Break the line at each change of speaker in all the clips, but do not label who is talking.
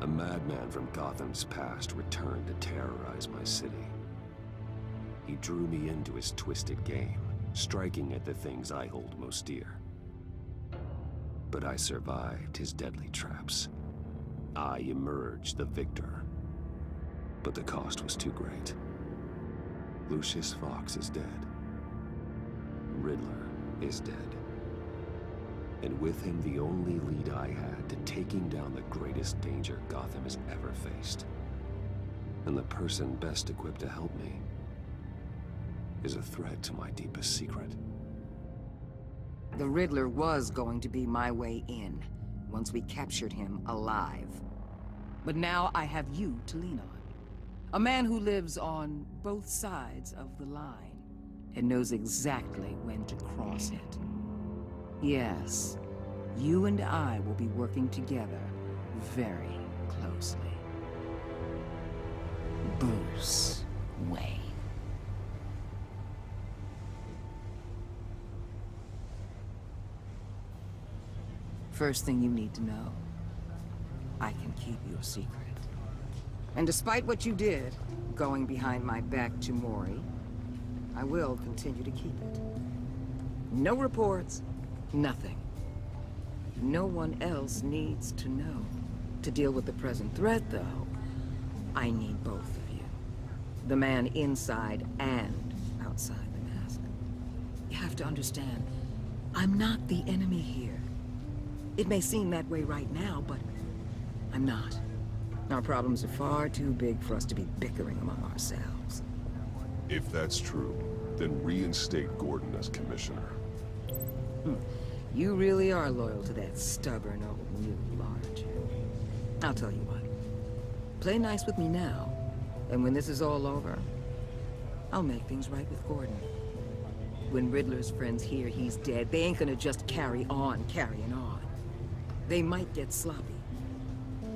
A madman from Gotham's past returned to terrorize my city. He drew me into his twisted game, striking at the things I hold most dear. But I survived his deadly traps. I emerged the victor. But the cost was too great. Lucius Fox is dead. Riddler is dead. And with him, the only lead I had to taking down the greatest danger Gotham has ever faced. And the person best equipped to help me is a threat to my deepest secret.
The Riddler was going to be my way in, once we captured him alive. But now I have you to lean on. A man who lives on both sides of the line and knows exactly when to cross it. Yes, you and I will be working together very closely. Bruce Wayne. First thing you need to know, I can keep your secret. And despite what you did, going behind my back to Mori, I will continue to keep it. No reports, nothing. No one else needs to know. To deal with the present threat, though, I need both of you. The man inside and outside the mask. You have to understand, I'm not the enemy here. It may seem that way right now, but I'm not. Our problems are far too big for us to be bickering among ourselves.
If that's true, then reinstate Gordon as commissioner.
You really are loyal to that stubborn old mule, aren't you? I'll tell you what. Play nice with me now, and when this is all over, I'll make things right with Gordon. When Riddler's friends hear he's dead, they ain't gonna just carry on carrying on. They might get sloppy.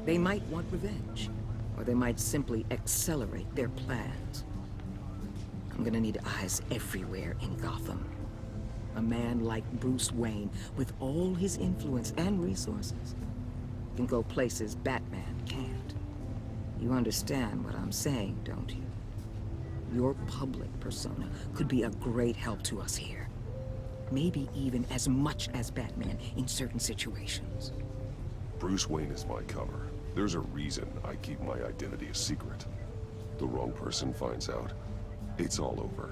They might want revenge, or they might simply accelerate their plans. I'm gonna need eyes everywhere in Gotham. A man like Bruce Wayne, with all his influence and resources, can go places Batman can't. You understand what I'm saying, don't you? Your public persona could be a great help to us here. Maybe even as much as Batman in certain situations.
Bruce Wayne is my cover. There's a reason I keep my identity a secret. The wrong person finds out, it's all over.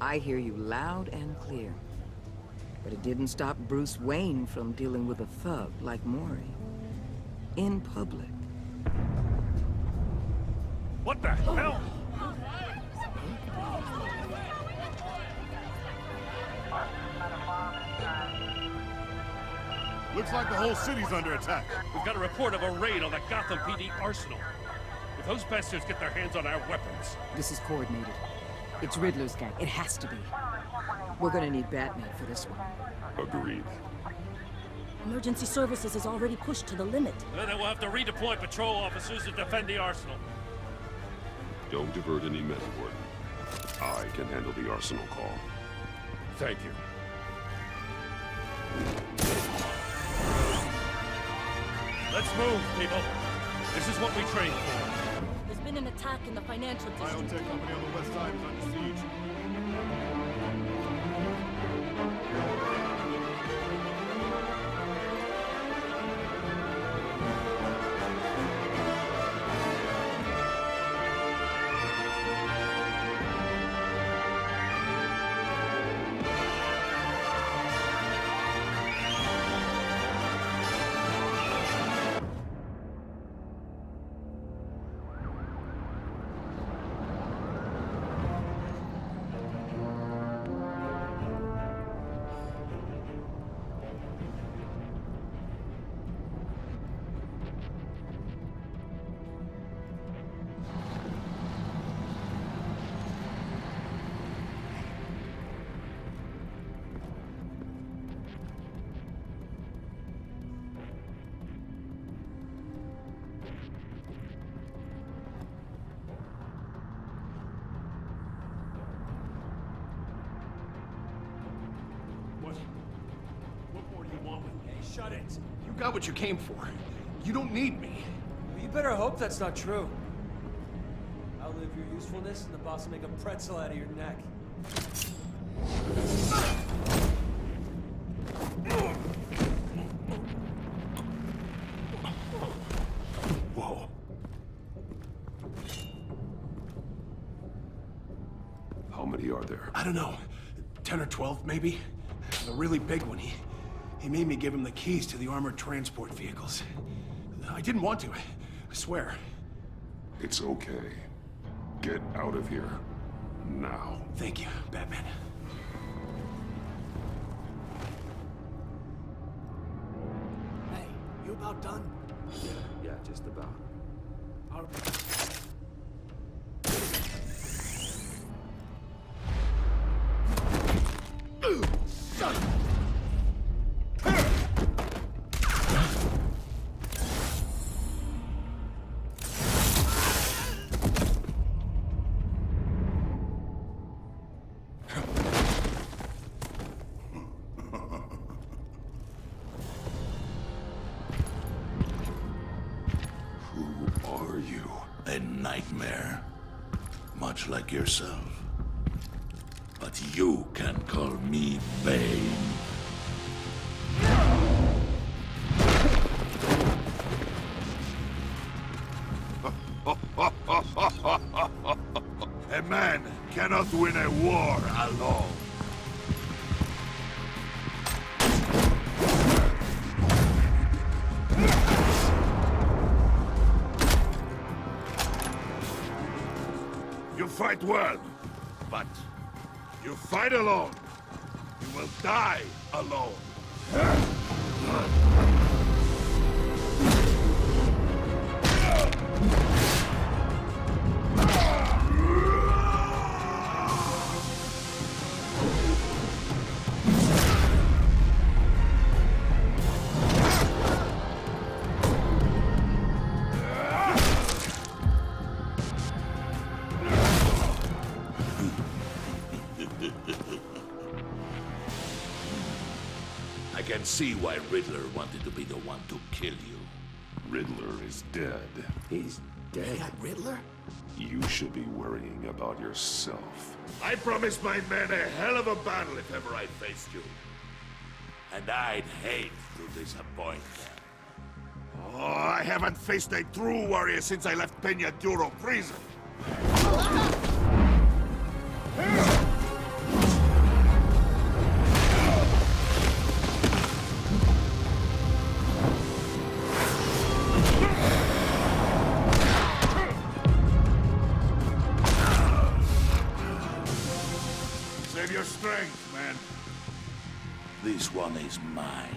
I hear you loud and clear. But it didn't stop Bruce Wayne from dealing with a thug like Mori. In public.
What the hell?
Looks like the whole city's under attack.
We've got a report of a raid on the Gotham PD arsenal. If those bastards get their hands on our weapons...
This is coordinated. It's Riddler's gang. It has to be. We're gonna need Batman for this one.
Agreed.
Emergency services is already pushed to the limit.
Then we'll have to redeploy patrol officers to defend the arsenal.
Don't divert any men, Gordon. I can handle the arsenal call.
Thank you. Let's move, people. This is what we trained for.
There's been an attack in the financial district.
Biotech company on the west side is under siege. Shut it. You got what you came for. You don't need me.
better hope that's not true. Outlive your usefulness, and the boss will make a pretzel out of your neck.
Whoa. How many are there?
I don't know. 10 or 12, maybe? The really big one, he made me give him the keys to the armored transport vehicles. I didn't want to, I swear.
It's okay. Get out of here. Now.
Thank you, Batman. Hey, you about done?
Yeah, just about.
All right.
A nightmare, much like yourself. But you can call me Bane. A man cannot win a war alone. You fight well, but you fight alone. You will die alone. I can see why Riddler wanted to be the one to kill you.
Riddler is dead.
He's dead.
That Riddler?
You should be worrying about yourself.
I promised my men a hell of a battle if ever I faced you. And I'd hate to disappoint them. Oh, I haven't faced a true warrior since I left Peña Duro prison. Save your strength, man. This one is mine.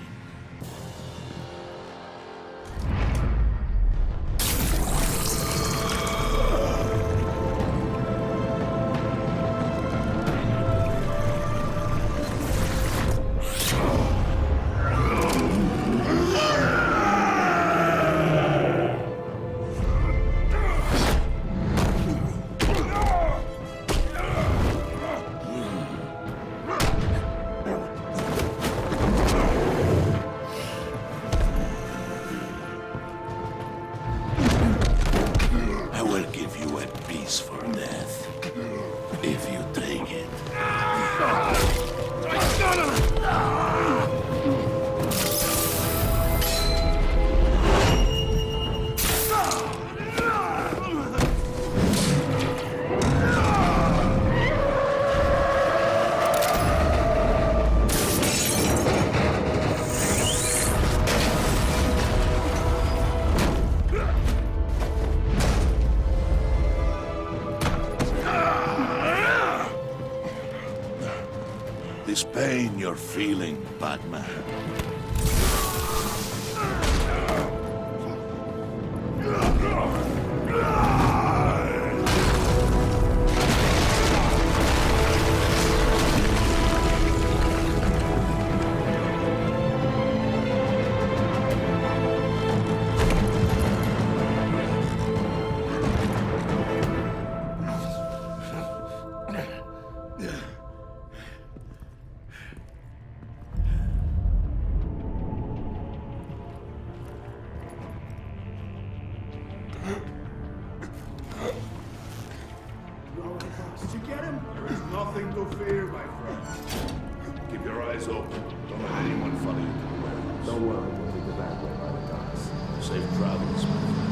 This pain you're feeling, Batman. eyes open. Don't let anyone follow you to the warehouse.
Don't worry, we'll take the back way by the docks.
Safe travels, my friends.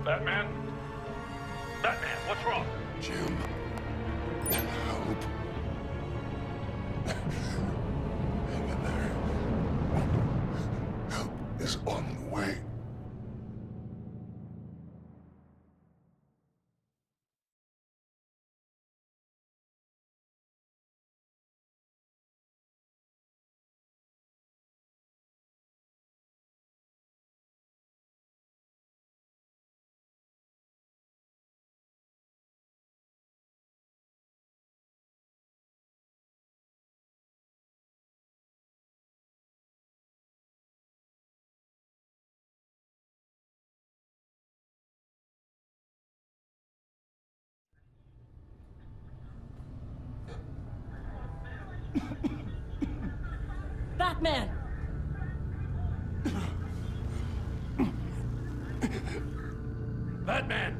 Batman? Batman, what's wrong?
Jim. Help. Hang in there. Help is on the way.
Batman!
Batman!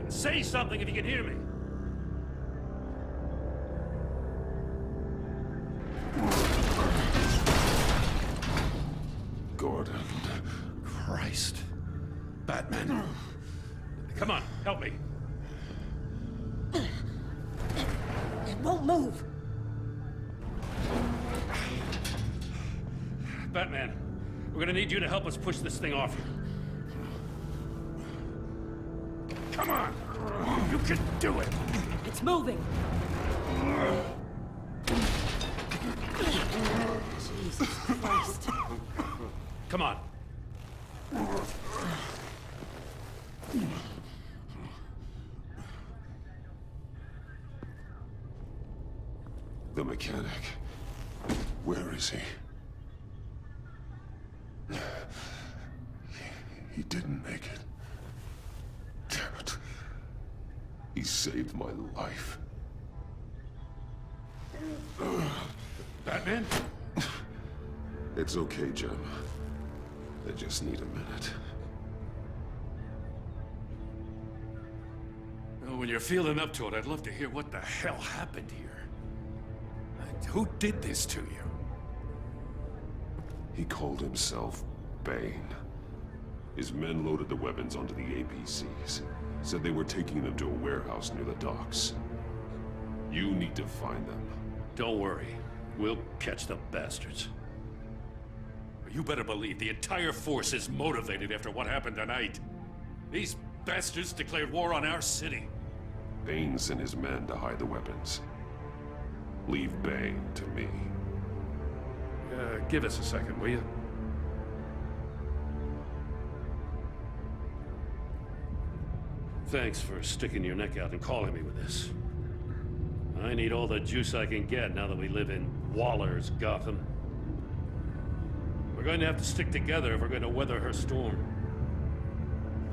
Say something if you can hear me.
Gordon.
Christ. Batman. Come on, help me.
It won't move!
Batman, we're gonna need you to help us push this thing off here. Come on! You can do it!
It's moving! Jesus Christ.
Come on.
The mechanic. Where is he? He didn't make it. Damn it. He saved my life.
Batman?
It's okay, Jim. I just need a minute.
Well, when you're feeling up to it, I'd love to hear what the hell happened here. And who did this to you?
He called himself Bane. His men loaded the weapons onto the APCs. Said they were taking them to a warehouse near the docks. You need to find them.
Don't worry. We'll catch the bastards. You better believe the entire force is motivated after what happened tonight. These bastards declared war on our city.
Bane sent his men to hide the weapons. Leave Bane to me.
Give us a second, will you? Thanks for sticking your neck out and calling me with this. I need all the juice I can get now that we live in Waller's Gotham. We're going to have to stick together if we're going to weather her storm.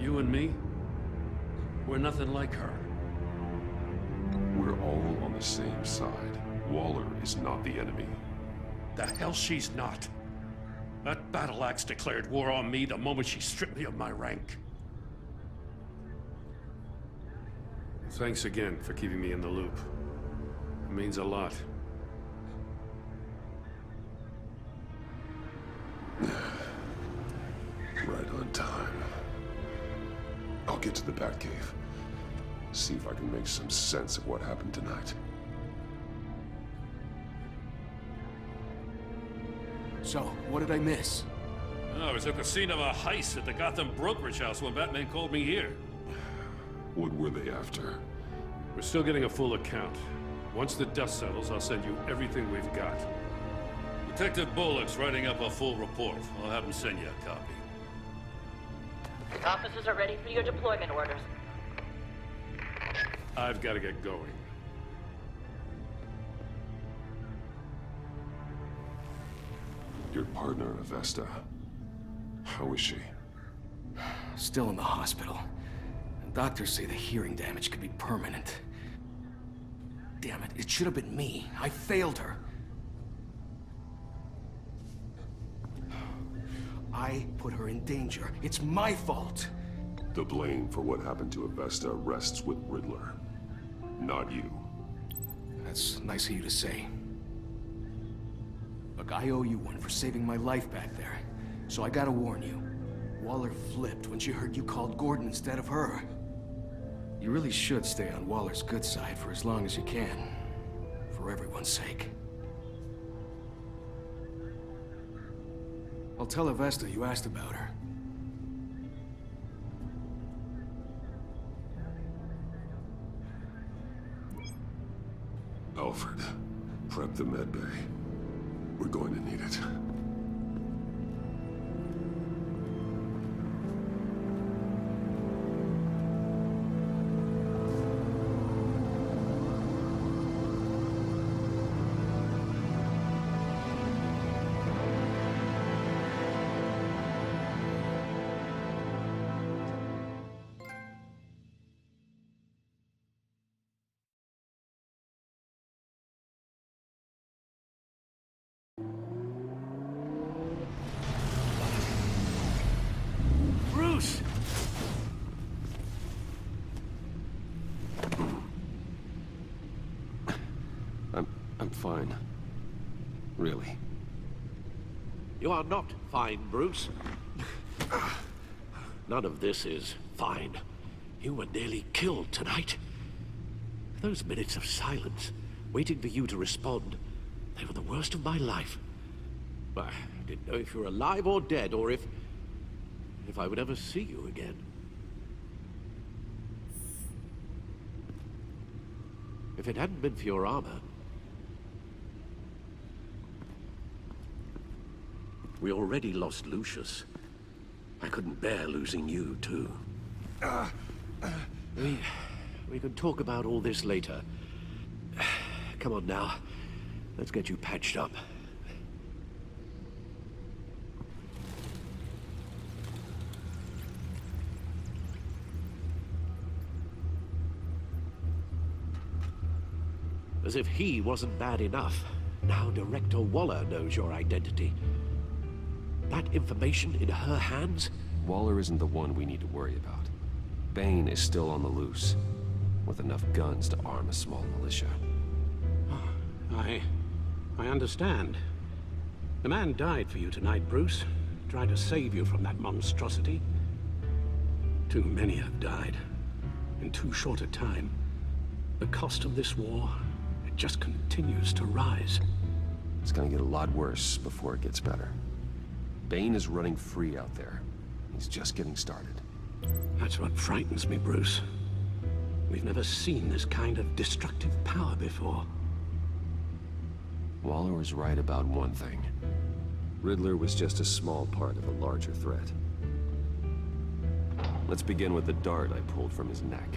You and me, we're nothing like her.
We're all on the same side. Waller is not the enemy.
The hell she's not. That battle axe declared war on me the moment she stripped me of my rank. Thanks again for keeping me in the loop. It means a lot.
Right on time. I'll get to the Batcave. See if I can make some sense of what happened tonight.
So, what did I miss?
Oh, I was at the scene of a heist at the Gotham brokerage house when Batman called me here.
What were they after?
We're still getting a full account. Once the dust settles, I'll send you everything we've got. Detective Bullock's writing up a full report. I'll have him send you a copy.
Officers are ready for your deployment orders.
I've got to get going.
Your partner, Avesta. How is she?
Still in the hospital. Doctors say the hearing damage could be permanent. Damn it, it should have been me. I failed her. I put her in danger. It's my fault.
The blame for what happened to Avesta rests with Riddler, not you.
That's nice of you to say. Look, I owe you one for saving my life back there. So I gotta warn you. Waller flipped when she heard you called Gordon instead of her. You really should stay on Waller's good side for as long as you can. For everyone's sake. I'll tell Avesta you asked about her.
Alfred, prep the med bay. We're going to need it.
Bruce!
I'm fine. Really.
You are not fine, Bruce. None of this is fine. You were nearly killed tonight. Those minutes of silence, waiting for you to respond, they were the worst of my life. I didn't know if you were alive or dead, or if I would ever see you again. If it hadn't been for your armor, we already lost Lucius. I couldn't bear losing you, too. We can talk about all this later. Come on now. Let's get you patched up. As if he wasn't bad enough, now Director Waller knows your identity. That information in her hands?
Waller isn't the one we need to worry about. Bane is still on the loose, with enough guns to arm a small militia.
I understand. The man died for you tonight, Bruce. Tried to save you from that monstrosity. Too many have died. In too short a time. The cost of this war, it just continues to rise.
It's gonna get a lot worse before it gets better. Bane is running free out there. He's just getting started.
That's what frightens me, Bruce. We've never seen this kind of destructive power before.
Waller was right about one thing. Riddler was just a small part of a larger threat. Let's begin with the dart I pulled from his neck.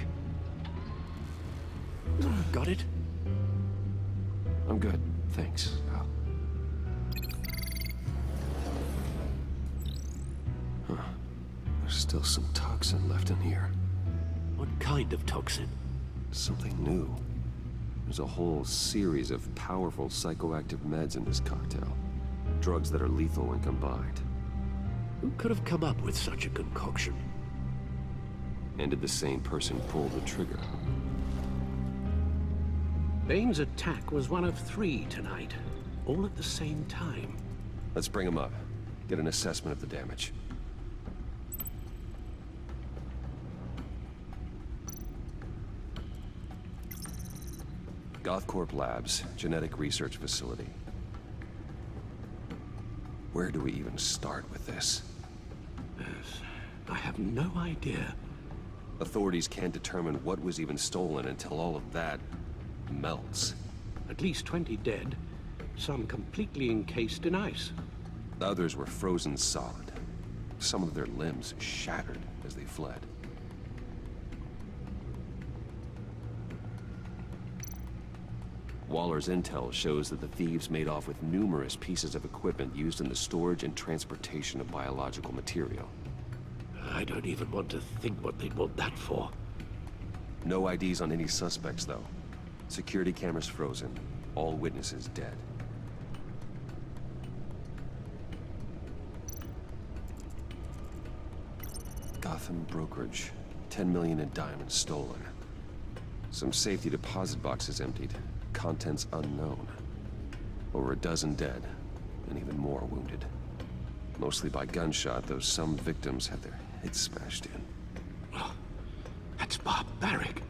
Got it?
I'm good, thanks, Al. Huh. There's still some toxin left in here.
What kind of toxin?
Something new. There's a whole series of powerful psychoactive meds in this cocktail. Drugs that are lethal when combined.
Who could have come up with such a concoction?
And did the same person pull the trigger?
Bane's attack was one of 3 tonight, all at the same time.
Let's bring him up. Get an assessment of the damage. Gothcorp Labs, genetic research facility. Where do we even start with this?
Yes, I have no idea.
Authorities can't determine what was even stolen until all of that melts.
At least 20 dead, some completely encased in ice.
Others were frozen solid. Some of their limbs shattered as they fled. Waller's intel shows that the thieves made off with numerous pieces of equipment used in the storage and transportation of biological material.
I don't even want to think what they'd want that for.
No IDs on any suspects, though. Security cameras frozen. All witnesses dead. Gotham brokerage. 10 million in diamonds stolen. Some safety deposit boxes emptied. Contents unknown. Over a dozen dead, and even more wounded. Mostly by gunshot, though some victims had their heads smashed in.
Oh, that's barbaric.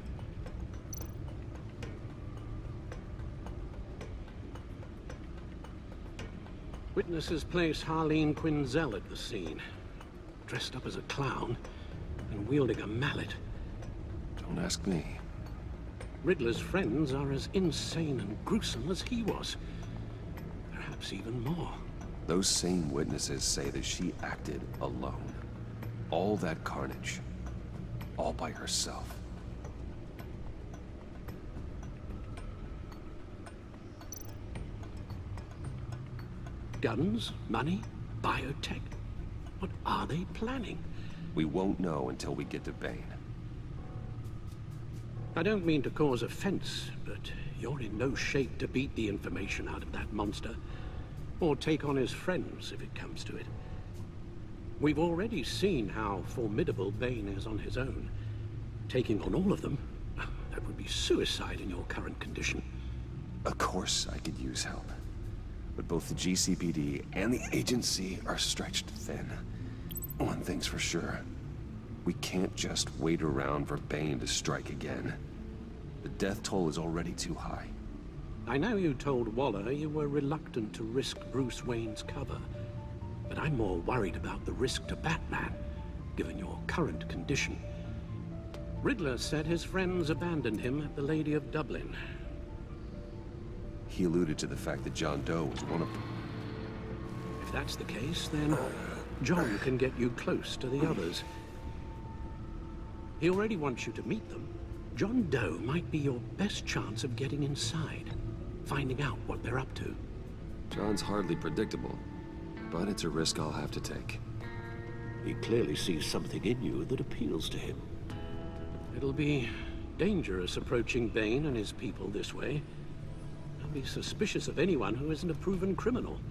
Witnesses place Harleen Quinzel at the scene, dressed up as a clown and wielding a mallet.
Don't ask me.
Riddler's friends are as insane and gruesome as he was. Perhaps even more.
Those same witnesses say that she acted alone. All that carnage. All by herself.
Guns, money, biotech. What are they planning?
We won't know until we get to Bane.
I don't mean to cause offense, but you're in no shape to beat the information out of that monster. Or take on his friends, if it comes to it. We've already seen how formidable Bane is on his own. Taking on all of them, that would be suicide in your current condition.
Of course I could use help. But both the GCPD and the agency are stretched thin. One thing's for sure. We can't just wait around for Bane to strike again. The death toll is already too high.
I know you told Waller you were reluctant to risk Bruce Wayne's cover, but I'm more worried about the risk to Batman, given your current condition. Riddler said his friends abandoned him at the Lady of Dublin.
He alluded to the fact that John Doe was one of them.
If that's the case, then John can get you close to the others. He already wants you to meet them. John Doe might be your best chance of getting inside, finding out what they're up to.
John's hardly predictable, but it's a risk I'll have to take.
He clearly sees something in you that appeals to him. It'll be dangerous approaching Bane and his people this way. I'll be suspicious of anyone who isn't a proven criminal.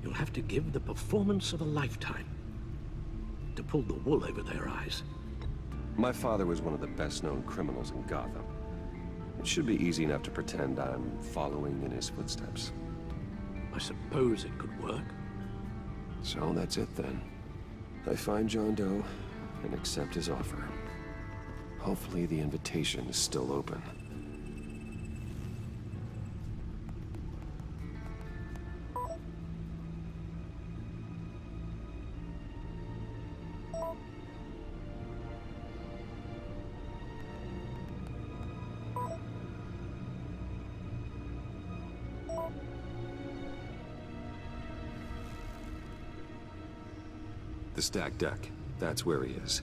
You'll have to give the performance of a lifetime to pull the wool over their eyes.
My father was one of the best-known criminals in Gotham. It should be easy enough to pretend I'm following in his footsteps.
I suppose it could work.
So that's it then. I find John Doe and accept his offer. Hopefully the invitation is still open. The stacked deck. That's where he is.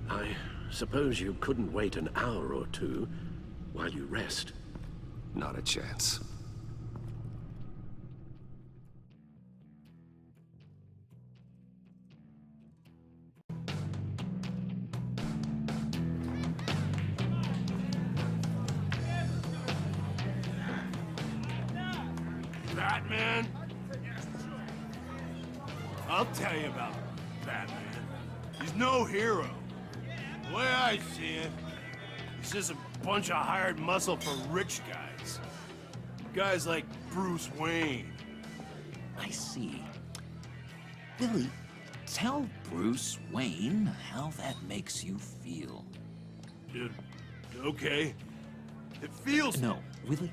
I suppose you couldn't wait an hour or two while you rest.
Not a chance.
Batman? I'll tell you about Batman. He's no hero. The way I see it, he's just a bunch of hired muscle for rich guys. Guys like Bruce Wayne.
I see. Billy, tell Bruce Wayne how that makes you feel.
Okay. It feels...
No, Willie,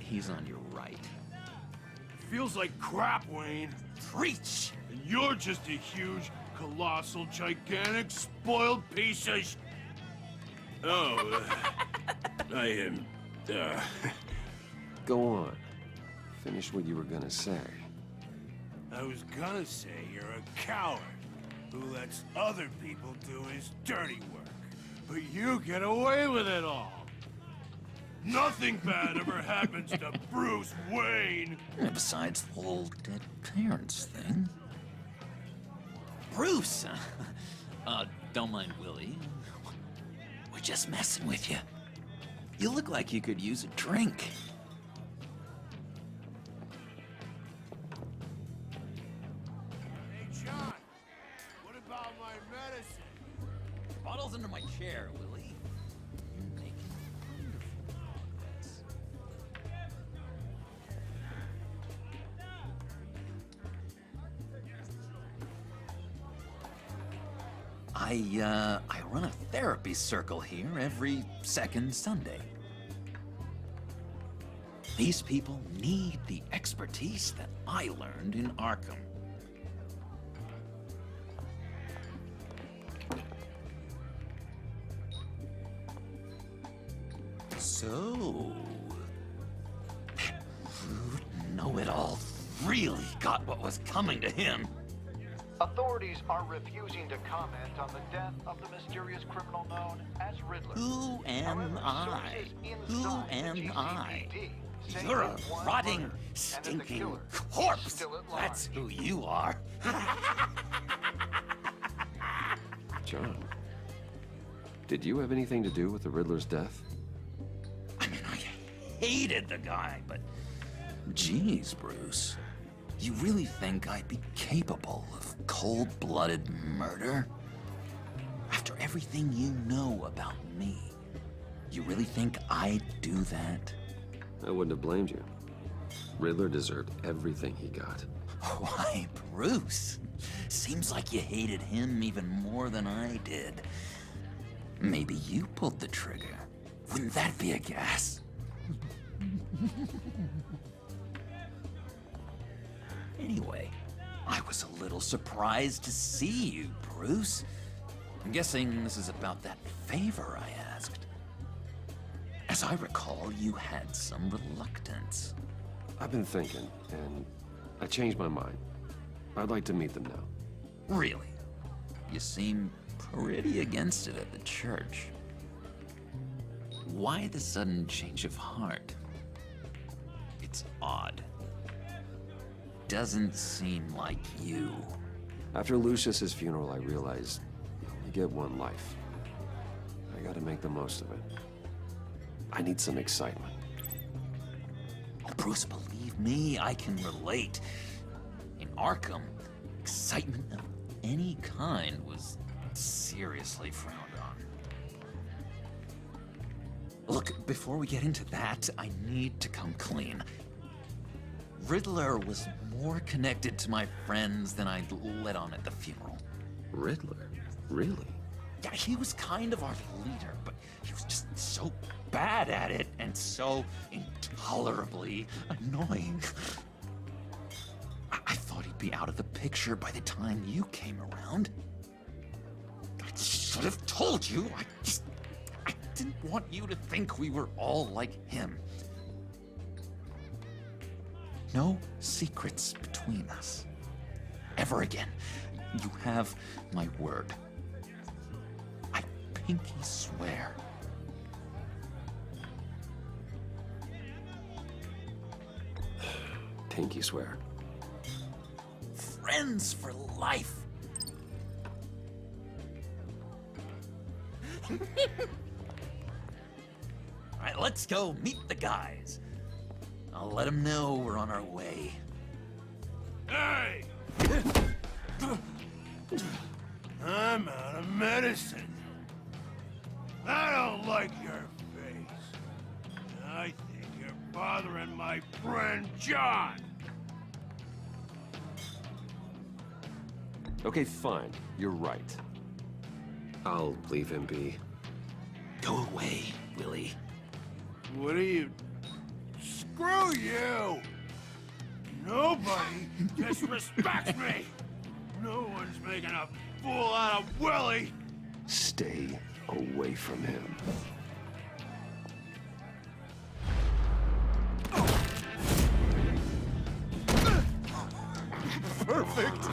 he's on your right.
It feels like crap, Wayne.
Preach!
And you're just a huge, colossal, gigantic, spoiled piece of sh... Oh, I am...
Go on. Finish what you were gonna say.
I was gonna say you're a coward who lets other people do his dirty work. But you get away with it all. Nothing bad ever happens to Bruce Wayne.
And besides the whole dead parents thing. Bruce! Don't mind Willie. Would just messing with you. You look like you could use a drink.
Hey, John, what about my medicine?
Bottle's under my chair, Willie. You're making wonderful progress. I run a therapy circle here every second Sunday. These people need the expertise that I learned in Arkham. So, that rude know-it-all really got what was coming to him.
Authorities are refusing to comment on the death of the mysterious criminal known as Riddler.
Who am
However,
I?
sources
Who
inside the
am I?
GCPD say
You're a
that one
rotting,
murder and that the
stinking
killer
corpse.
is still at large.
That's who you are.
John, did you have anything to do with the Riddler's death?
I mean, I hated the guy, but geez, Bruce. You really think I'd be capable of cold-blooded murder? After everything you know about me, you really think I'd do that?
I wouldn't have blamed you. Riddler deserved everything he got.
Why, Bruce? Seems like you hated him even more than I did. Maybe you pulled the trigger. Wouldn't that be a gas? Anyway, I was a little surprised to see you, Bruce. I'm guessing this is about that favor I asked. As I recall, you had some reluctance.
I've been thinking, and I changed my mind. I'd like to meet them now.
Really? You seem pretty against it at the church. Why the sudden change of heart? It's odd. Doesn't seem like you.
After Lucius's funeral, I realized you only get one life. I gotta make the most of it. I need some excitement.
Oh, Bruce, believe me, I can relate. In Arkham, excitement of any kind was seriously frowned on. Look, before we get into that, I need to come clean. Riddler was more connected to my friends than I'd let on at the funeral.
Riddler? Really?
Yeah, he was kind of our leader, but he was just so bad at it and so intolerably annoying. I thought he'd be out of the picture by the time you came around. I should have told you. I didn't want you to think we were all like him. No secrets between us. Ever again. You have my word. I pinky swear.
Pinky swear.
Friends for life. All right, let's go meet the guys. I'll let them know we're on our way.
Hey! I'm out of medicine. I don't like your face. I think you're bothering my friend John.
Okay, fine. You're right. I'll leave him be.
Go away, Willie.
What are you... Screw you! Nobody disrespects me! No one's making a fool out of Willie!
Stay away from him.
Perfect!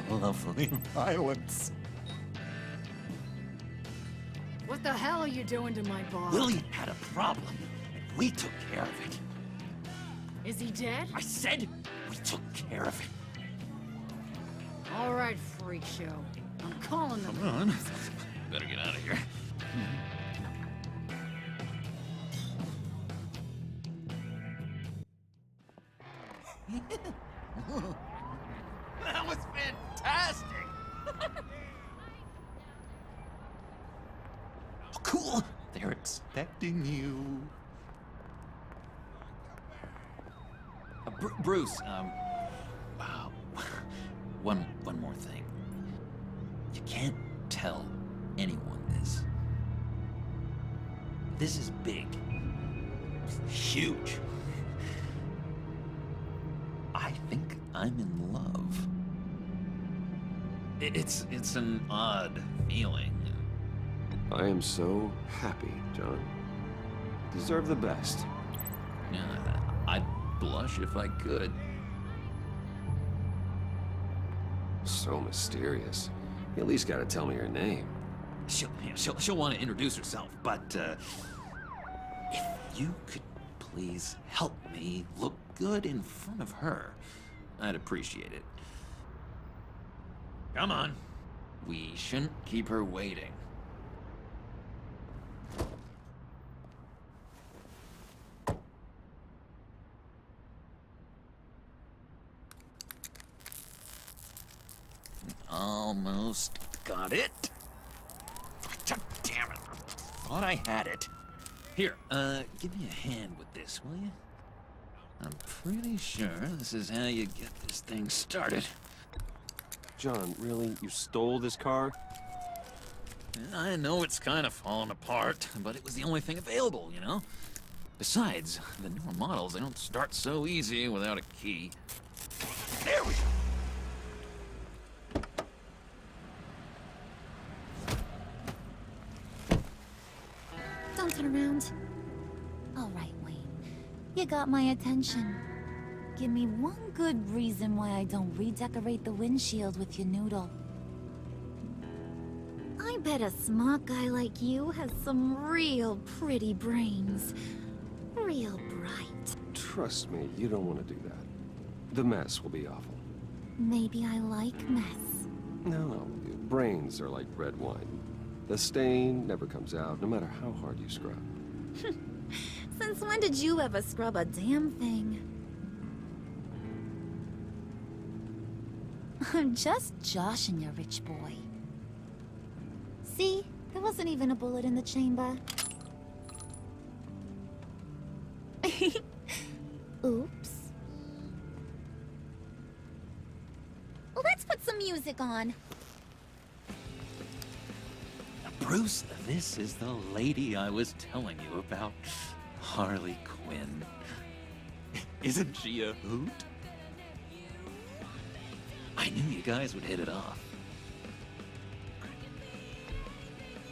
Lovely violence.
What the hell are you doing to my boss?
Willie had a problem, and we took care of it.
Is he dead?
I said we took care of it.
All right, freak show. I'm calling them.
Come on. Better get out of here. That was fantastic! Oh, cool! They're expecting you. Bruce, wow. One more thing. You can't tell anyone this. This is big. Huge. I think I'm in love. It's an odd feeling.
I am so happy, John. You deserve the best.
Yeah, I'd blush if I could.
So mysterious. You at least gotta tell me her name.
She'll want to introduce herself, but if you could please help me look good in front of her, I'd appreciate it. Come on. We shouldn't keep her waiting. Almost got it. Damn it. Thought I had it. Here, give me a hand with this, will you? I'm pretty sure this is how you get this thing started.
John, really? You stole this car?
I know it's kind of falling apart, but it was the only thing available, you know? Besides, the newer models, they don't start so easy without a key. There we go!
Don't turn around. All right, Wayne. You got my attention. Give me one good reason why I don't redecorate the windshield with your noodle. I bet a smart guy like you has some real pretty brains. Real bright.
Trust me, you don't want to do that. The mess will be awful.
Maybe I like mess.
No, brains are like red wine. The stain never comes out, no matter how hard you scrub.
Since when did you ever scrub a damn thing? I'm just joshing you, rich boy. See? There wasn't even a bullet in the chamber. Oops. Let's put some music on.
Bruce, this is the lady I was telling you about. Harley Quinn. Isn't she a hoot? I knew you guys would hit it off.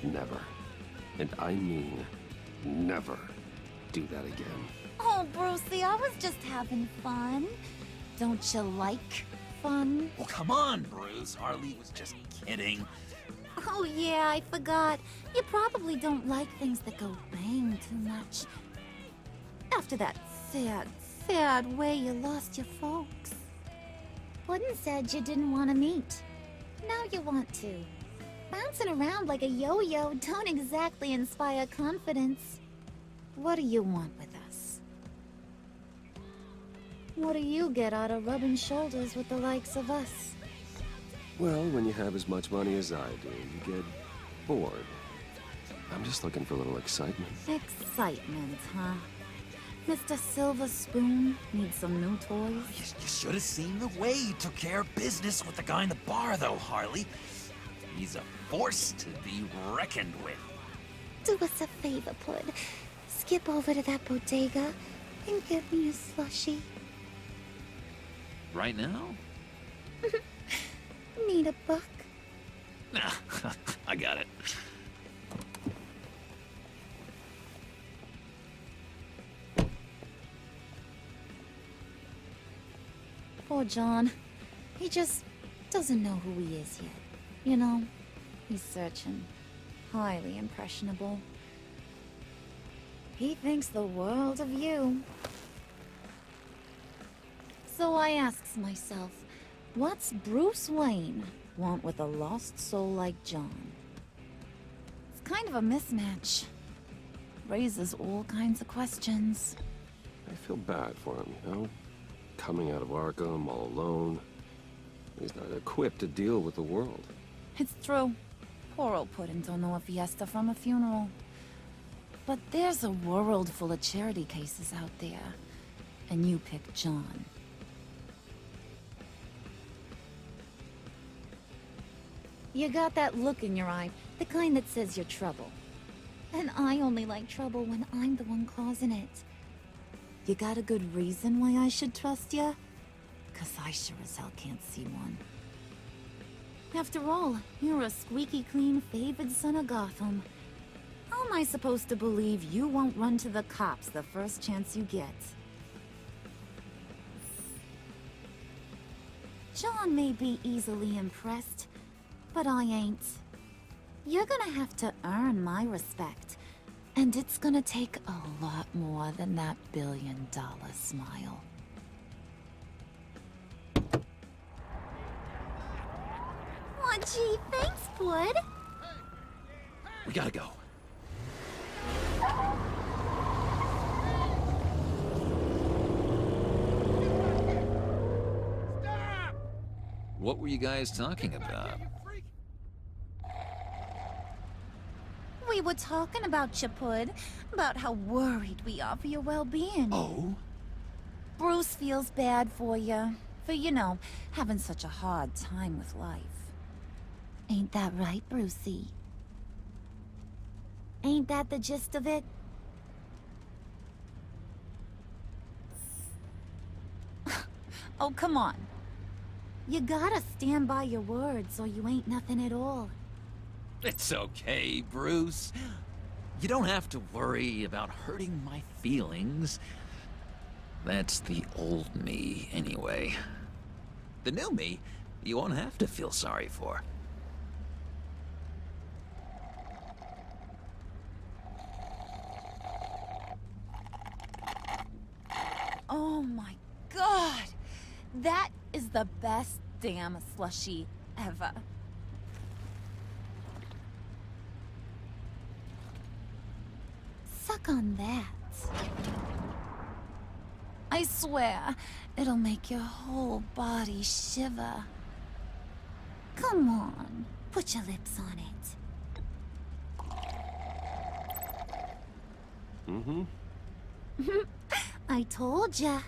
Never. And I mean never do that again.
Oh, Brucey, I was just having fun. Don't you like fun?
Well, come on, Bruce. Harley was just kidding.
Oh yeah, I forgot. You probably don't like things that go bang too much. After that sad way you lost your folks. Puddin' said you didn't want to meet. Now you want to. Bouncing around like a yo-yo don't exactly inspire confidence. What do you want with us? What do you get out of rubbing shoulders with the likes of us?
Well, when you have as much money as I do, you get bored. I'm just looking for a little excitement.
Excitement, huh? Mr. Silver Spoon needs some new toys?
You should have seen the way he took care of business with the guy in the bar, though, Harley. He's a force to be reckoned with.
Do us a favor, Pud. Skip over to that bodega and get me a slushie.
Right now?
Need a buck?
Nah, I got it.
Poor John. He just doesn't know who he is yet. You know, he's searching. Highly impressionable. He thinks the world of you. So I asks myself, What's Bruce Wayne want with a lost soul like John? It's kind of a mismatch. Raises all kinds of questions.
I feel bad for him, you know? Coming out of Arkham all alone. He's not equipped to deal with the world.
It's true. Poor old Puddin' don't know a fiesta from a funeral. But there's a world full of charity cases out there. And you pick John. You got that look in your eye, the kind that says you're trouble. And I only like trouble when I'm the one causing it. You got a good reason why I should trust you? 'Cause I sure as hell can't see one. After all, you're a squeaky clean favored son of Gotham. How am I supposed to believe you won't run to the cops the first chance you get? John may be easily impressed, but I ain't. You're gonna have to earn my respect, and it's gonna take a lot more than that billion-dollar smile. Aw, gee, thanks, Bud.
We gotta go. What were you guys talking about?
We were talking about you, Pud. About how worried we are for your well-being.
Oh?
Bruce feels bad for you. For, you know, having such a hard time with life. Ain't that right, Brucey? Ain't that the gist of it? Oh, come on. You gotta stand by your words or you ain't nothing at all.
It's okay, Bruce. You don't have to worry about hurting my feelings. That's the old me, anyway. The new me, you won't have to feel sorry for.
Oh my god! That is the best damn slushie ever. Suck on that. I swear, it'll make your whole body shiver. Come on, put your lips on it.
Mm-hmm.
I told ya.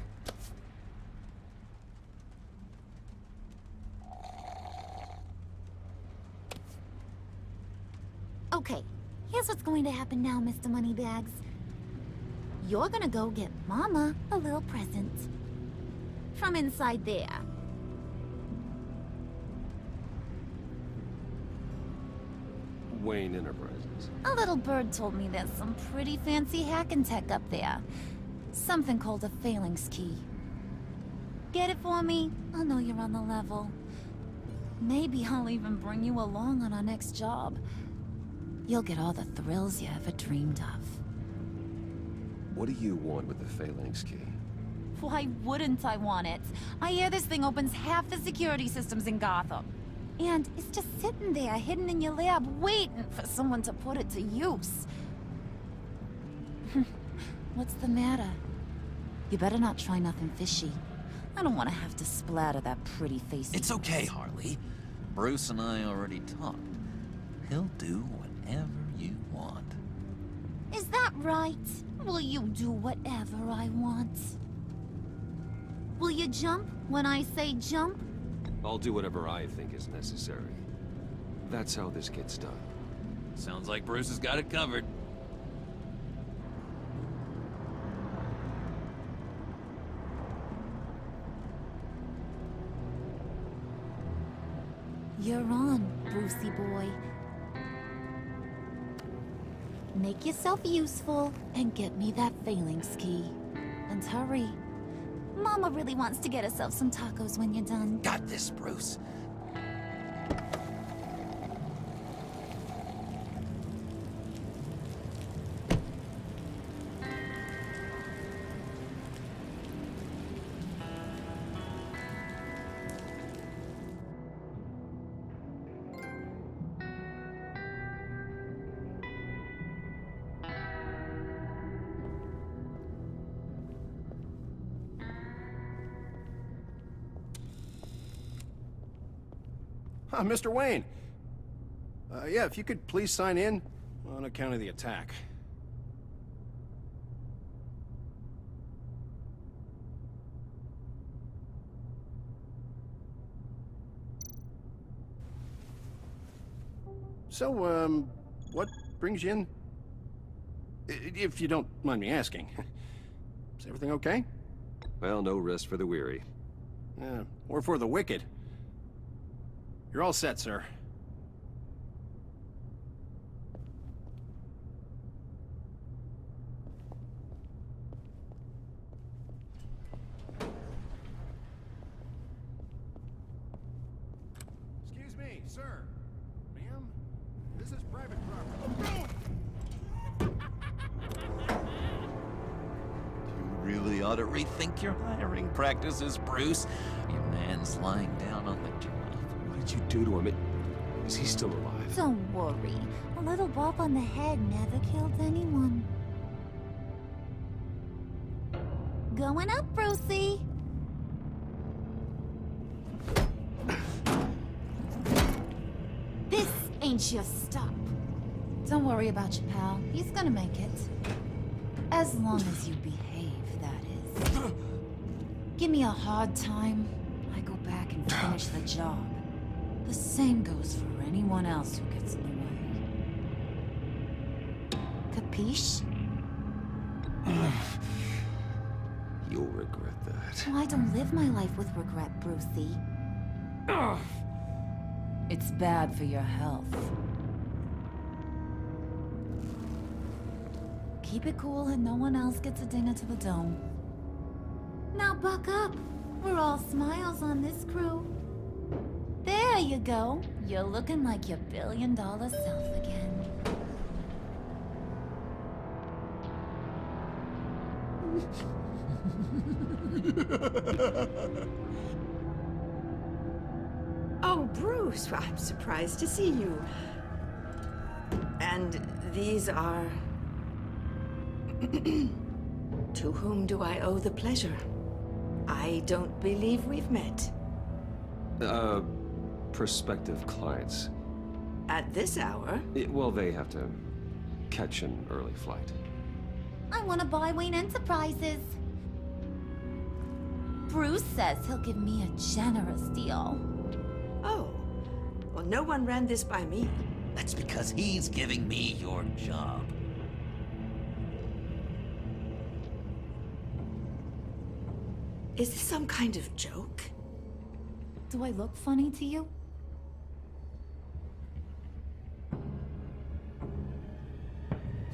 Okay, here's what's going to happen now, Mr. Moneybags. You're gonna go get Mama a little present. From inside there.
Wayne Enterprises.
A little bird told me there's some pretty fancy hacking tech up there. Something called a failings key. Get it for me? I'll know you're on the level. Maybe I'll even bring you along on our next job. You'll get all the thrills you ever dreamed of.
What do you want with the phalanx key?
Why wouldn't I want it? I hear this thing opens half the security systems in Gotham. And it's just sitting there, hidden in your lab, waiting for someone to put it to use. What's the matter? You better not try nothing fishy. I don't want to have to splatter that pretty face.
It's okay, Harley. Bruce and I already talked. He'll do whatever you want.
Is that right? Will you do whatever I want? Will you jump when I say jump?
I'll do whatever I think is necessary. That's how this gets done.
Sounds like Bruce has got it covered.
You're on, Brucey boy. Make yourself useful and get me that phalanx key. And hurry. Mama really wants to get herself some tacos when you're done.
Got this, Bruce.
Mr. Wayne. Yeah, if you could please sign in on account of the attack. So, what brings you in? If you don't mind me asking. Is everything okay?
Well, no rest for the weary.
Or for the wicked. You're all set, sir. Excuse me, sir. Ma'am? This is private property.
You really ought to rethink your hiring practices, Bruce. Your man's lying down on the job.
What did you do to him? Is he still alive?
Don't worry. A little bump on the head never killed anyone. Going up, Brucey. This ain't your stop. Don't worry about your pal. He's gonna make it. As long as you behave, that is. Give me a hard time, I go back and finish the job. The same goes for anyone else who gets in the way. Capiche?
You'll regret that.
Oh, I don't live my life with regret, Brucey. It's bad for your health. Keep it cool and no one else gets a dinger to the dome. Now buck up. We're all smiles on this crew. There you go. You're looking like your billion-dollar self again.
Oh, Bruce, well, I'm surprised to see you. And these are... To whom do I owe the pleasure? I don't believe we've met.
Prospective clients.
At this hour?
Well, they have to catch an early flight.
I want to buy Wayne Enterprises. Bruce says he'll give me a generous deal.
Oh, well, no one ran this by me.
That's because he's giving me your job.
Is this some kind of joke?
Do I look funny to you?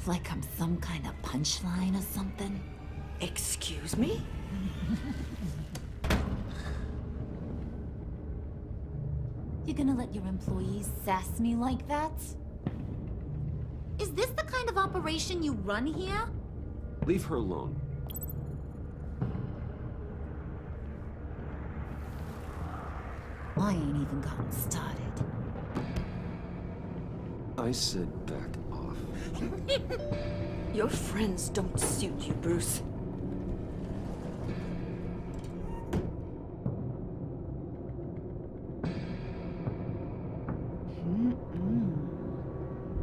Like I'm some kind of punchline or something?
Excuse me?
You gonna let your employees sass me like that? Is this the kind of operation you run here?
Leave her alone.
I ain't even gotten started.
I said back off.
Your friends don't suit you, Bruce.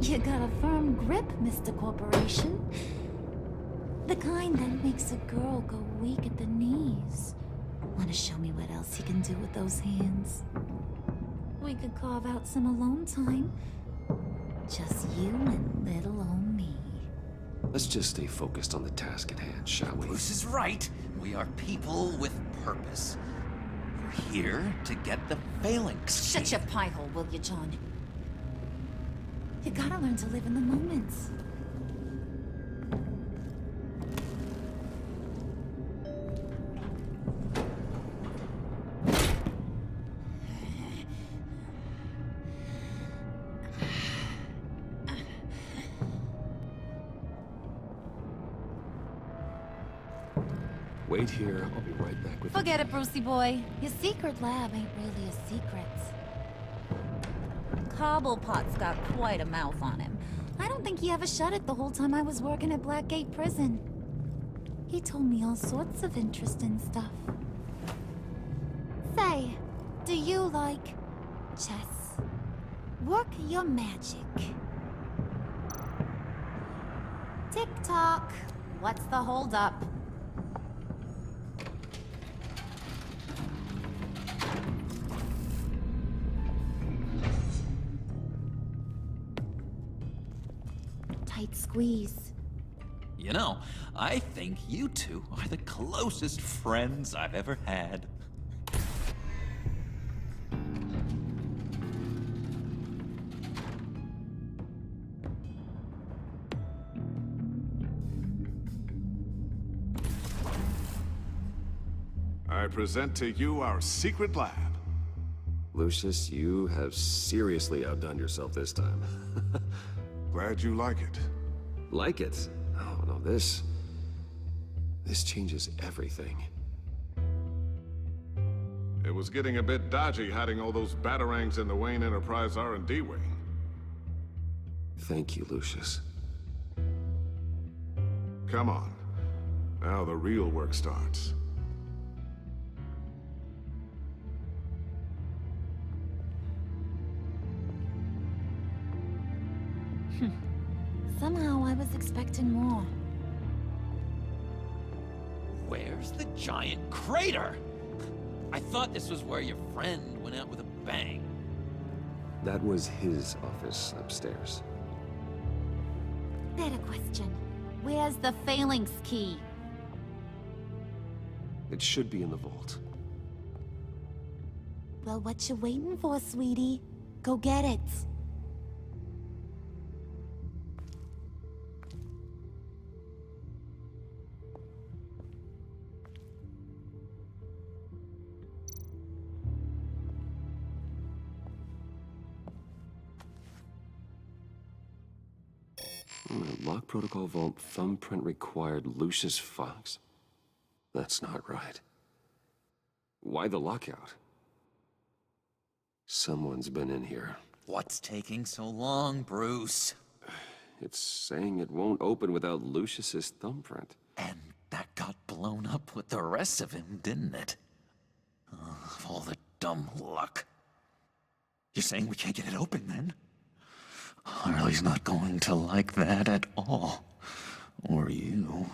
You got a firm grip, Mr. Corporation. The kind that makes a girl go weak at the knees. Wanna show me what else you can do with those hands? We could carve out some alone time. Just you and little old me.
Let's just stay focused on the task at hand, shall we?
Bruce is right. We are people with purpose. We're here to get the phalanx.
Shut your pie hole, will you, John? You gotta learn to live in the moment.
Wait here, I'll be right back with
Forget it, Brucey boy. Your secret lab ain't really a secret. Cobblepot's got quite a mouth on him. I don't think he ever shut it the whole time I was working at Blackgate Prison. He told me all sorts of interesting stuff. Say, do you like chess? Work your magic. Tick-tock. What's the holdup? Tight squeeze.
You know, I think you two are the closest friends I've ever had.
I present to you our secret lab.
Lucius, you have seriously outdone yourself this time.
Glad you like it.
Like it? Oh, no, this changes everything.
It was getting a bit dodgy hiding all those batarangs in the Wayne Enterprise R&D wing.
Thank you, Lucius.
Come on. Now the real work starts.
Somehow I was expecting more.
Where's the giant crater? I thought this was where your friend went out with a bang.
That was his office upstairs.
Better question. Where's the phalanx key?
It should be in the vault.
Well, what you waiting for, sweetie? Go get it.
Lock protocol vault thumbprint required Lucius Fox? That's not right. Why the lockout? Someone's been in here.
What's taking so long, Bruce?
It's saying it won't open without Lucius's thumbprint.
And that got blown up with the rest of him, didn't it? All the dumb luck. You're saying we can't get it open, then? Harley's not going to like that at all. Or you.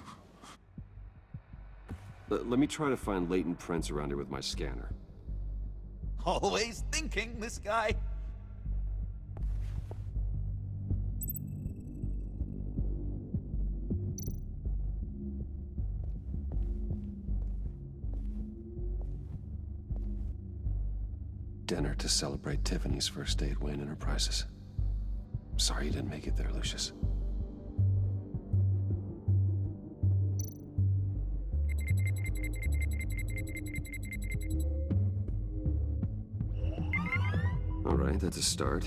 Let me try to find latent prints around here with my scanner.
Always thinking, this guy.
Dinner to celebrate Tiffany's first day at Wayne Enterprises. Sorry you didn't make it there, Lucius. All right, that's a start.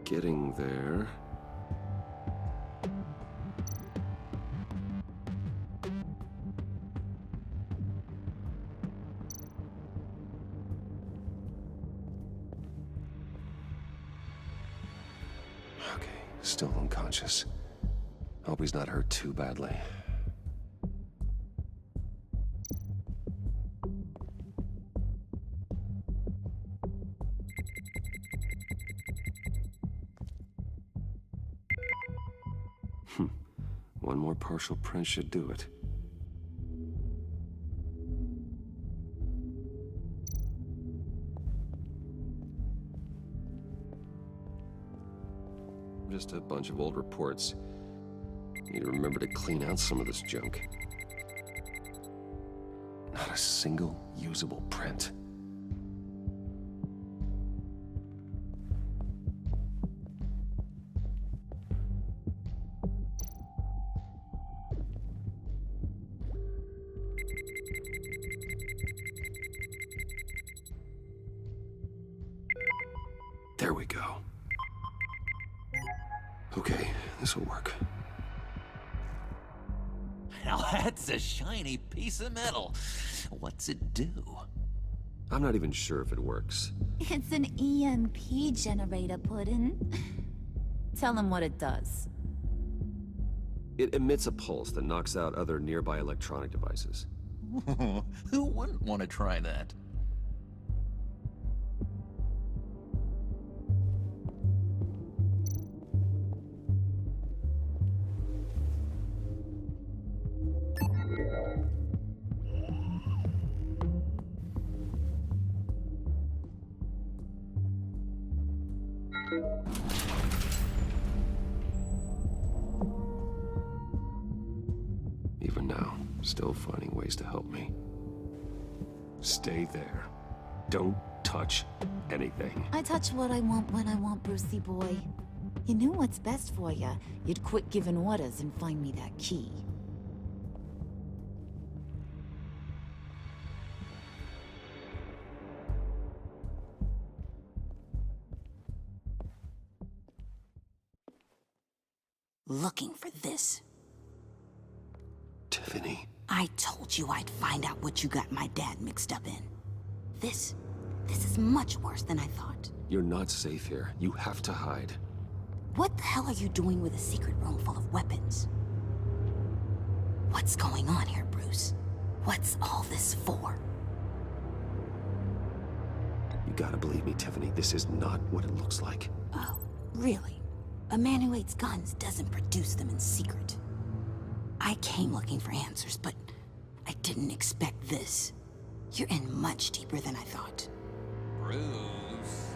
Getting there. Okay, still unconscious. Hope he's not hurt too badly. One more partial print should do it. Just a bunch of old reports. Need to remember to clean out some of this junk. Not a single usable print. There we go. Okay, this'll work.
Now that's a shiny piece of metal. What's it do?
I'm not even sure if it works.
It's an EMP generator, Puddin'.
Tell him what it does.
It emits a pulse that knocks out other nearby electronic devices.
Who wouldn't want to try that?
Even now, still finding ways to help me. Stay there. Don't touch anything.
I touch what I want when I want, Brucey boy. You knew what's best for you. You'd quit giving orders and find me that key.
Looking for this.
Tiffany.
I told you I'd find out what you got my dad mixed up in. This is much worse than I thought.
You're not safe here. You have to hide.
What the hell are you doing with a secret room full of weapons? What's going on here, Bruce? What's all this for?
You gotta believe me, Tiffany. This is not what it looks like.
Oh, really? A man who hates guns doesn't produce them in secret. I came looking for answers, but I didn't expect this. You're in much deeper than I thought.
Bruce.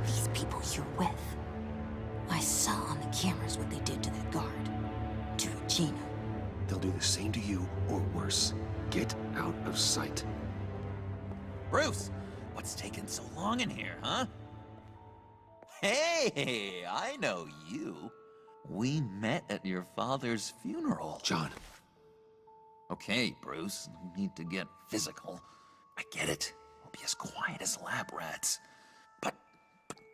These people you're with. I saw on the cameras what they did to that guard. To Regina.
They'll do the same to you, or worse. Get out of sight.
Bruce, what's taking so long in here, huh? Hey, I know you. We met at your father's funeral.
John.
Okay, Bruce, no need to get physical. I get it. We'll be as quiet as lab rats. But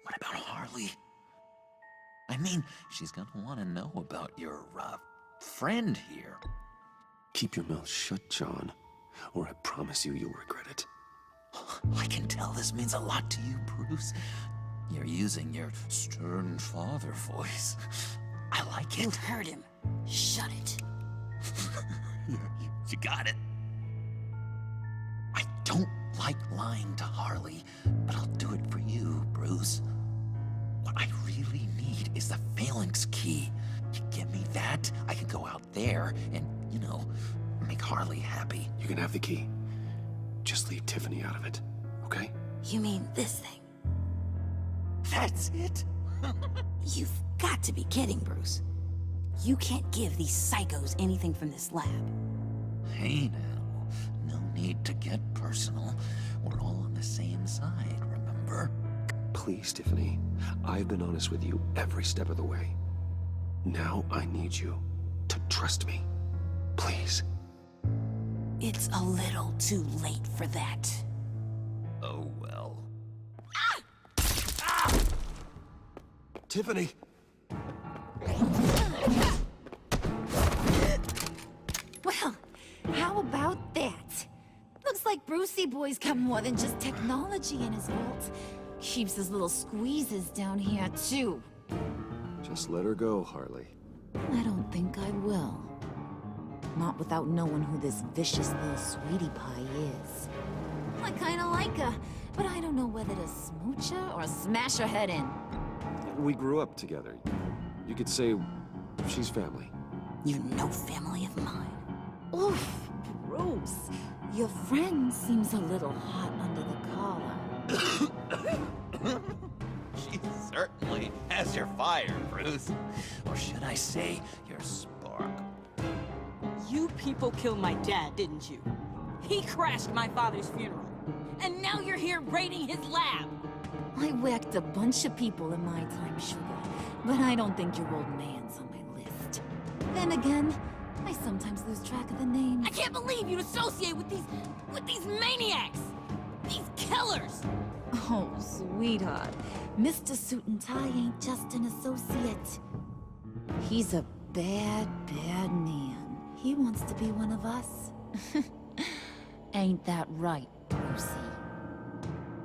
what about Harley? I mean, she's gonna want to know about your, friend here.
Keep your mouth shut, John, or I promise you'll regret it.
I can tell this means a lot to you, Bruce. You're using your stern father voice. I like it.
You heard him. Shut it.
You got it. I don't like lying to Harley, but I'll do it for you, Bruce. What I really need is the phalanx key. You give me that, I can go out there and, you know, make Harley happy.
You can have the key. Just leave Tiffany out of it, okay?
You mean this thing?
That's it?
You've got to be kidding, Bruce. You can't give these psychos anything from this lab.
Hey now, no need to get personal. We're all on the same side, remember?
Please, Tiffany. I've been honest with you every step of the way. Now I need you to trust me. Please.
It's a little too late for that.
Oh well.
Tiffany!
Well, how about that? Looks like Brucey boy's got more than just technology in his vault. Keeps his little squeezes down here, too.
Just let her go, Harley.
I don't think I will. Not without knowing who this vicious little sweetie pie is. I kinda like her, but I don't know whether to smooch her or smash her head in.
We grew up together. You could say she's family.
You're no family of mine.
Oof, gross. Your friend seems a little hot under the collar.
She certainly has your fire, Bruce. Or should I say, your spark.
You people killed my dad, didn't you? He crashed my father's funeral. And now you're here raiding his lab.
I whacked a bunch of people in my time, sugar. But I don't think your old man's on my list. Then again, I sometimes lose track of the names.
I can't believe you'd associate with these maniacs! These killers!
Oh, sweetheart. Mr. Suit and Tie ain't just an associate. He's a bad, bad man. He wants to be one of us. Ain't that right, Brucey?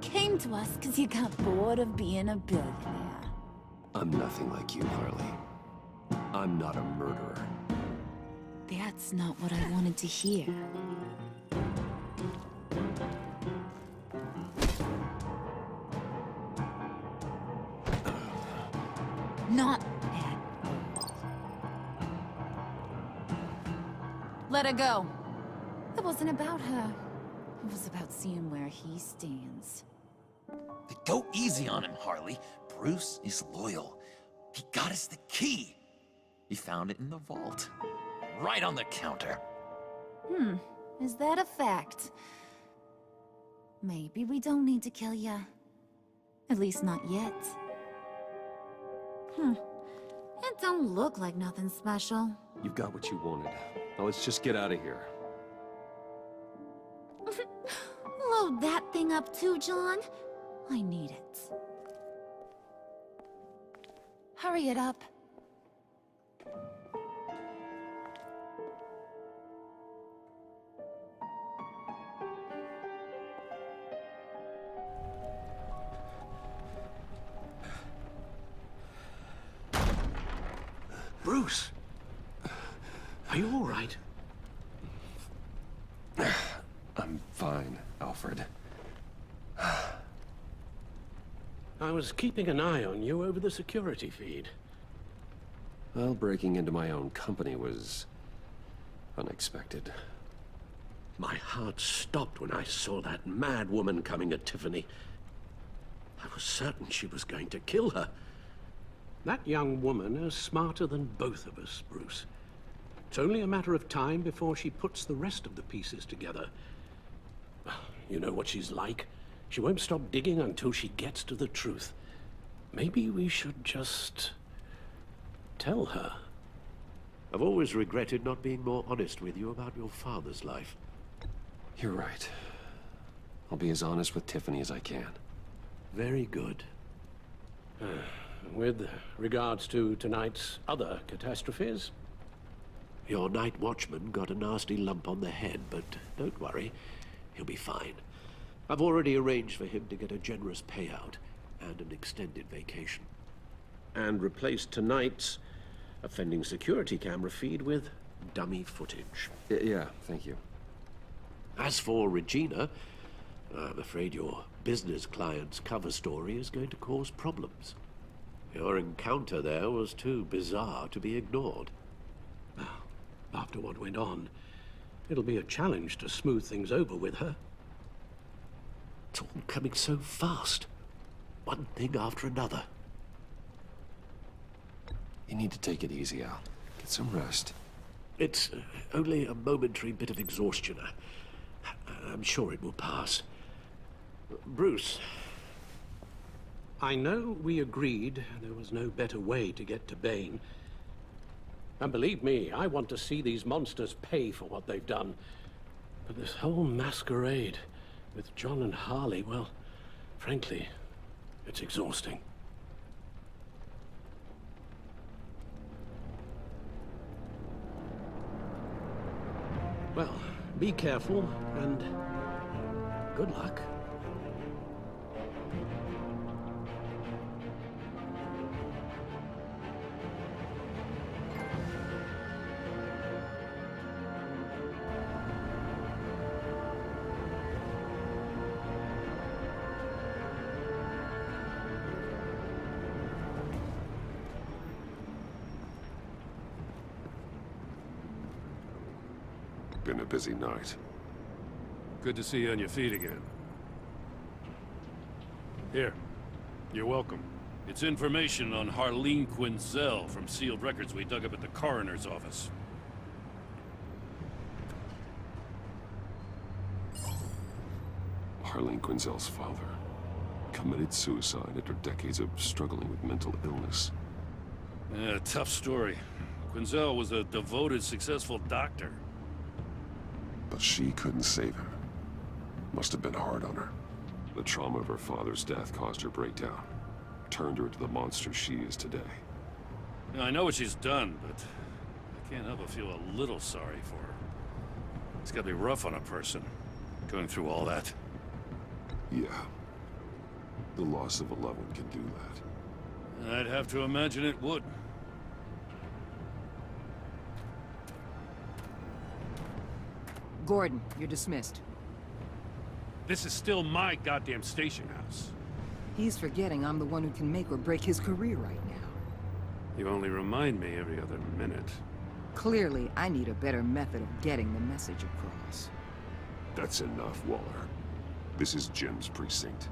Came to us because you got bored of being a billionaire.
I'm nothing like you, Harley. I'm not a murderer.
That's not what I wanted to hear. Not at all. Let her go. It wasn't about her. It was about seeing where he stands.
Go easy on him, Harley. Bruce is loyal. He got us the key. He found it in the vault. Right on the counter.
Is that a fact? Maybe we don't need to kill ya. At least not yet. It don't look like nothing special.
You've got what you wanted. Now let's just get out of here.
Load that thing up too, John. I need it. Hurry it up.
Bruce! Are you all right?
I'm fine, Alfred.
I was keeping an eye on you over the security feed.
Well, breaking into my own company was unexpected.
My heart stopped when I saw that mad woman coming at Tiffany. I was certain she was going to kill her. That young woman is smarter than both of us, Bruce. It's only a matter of time before she puts the rest of the pieces together. You know what she's like. She won't stop digging until she gets to the truth. Maybe we should just tell her.
I've always regretted not being more honest with you about your father's life.
You're right. I'll be as honest with Tiffany as I can.
Very good. With regards to tonight's other catastrophes?
Your night watchman got a nasty lump on the head, but don't worry. He'll be fine. I've already arranged for him to get a generous payout and an extended vacation.
And replaced tonight's offending security camera feed with dummy footage.
Yeah, thank you.
As for Regina, I'm afraid your business client's cover story is going to cause problems. Your encounter there was too bizarre to be ignored.
After what went on, it'll be a challenge to smooth things over with her.
It's all coming so fast. One thing after another.
You need to take it easy, Al. Get some rest.
It's only a momentary bit of exhaustion. I'm sure it will pass. Bruce.
I know we agreed there was no better way to get to Bane. And believe me, I want to see these monsters pay for what they've done. But this whole masquerade with John and Harley, well, frankly, it's exhausting. Well, be careful and good luck.
Been a busy night.
Good to see you on your feet again. Here. You're welcome. It's information on Harleen Quinzel from sealed records we dug up at the coroner's office.
Harleen Quinzel's father committed suicide after decades of struggling with mental illness.
Yeah, tough story. Quinzel was a devoted, successful doctor.
But she couldn't save her. Must have been hard on her. The trauma of her father's death caused her breakdown. Turned her into the monster she is today.
Now, I know what she's done, but I can't help but feel a little sorry for her. It's gotta be rough on a person, going through all that.
Yeah. The loss of a loved one can do
I'd have to imagine it would.
Gordon, you're dismissed.
This is still my goddamn station house.
He's forgetting I'm the one who can make or break his career right now.
You only remind me every other minute.
Clearly, I need a better method of getting the message across.
That's enough, Waller. This is Jim's precinct.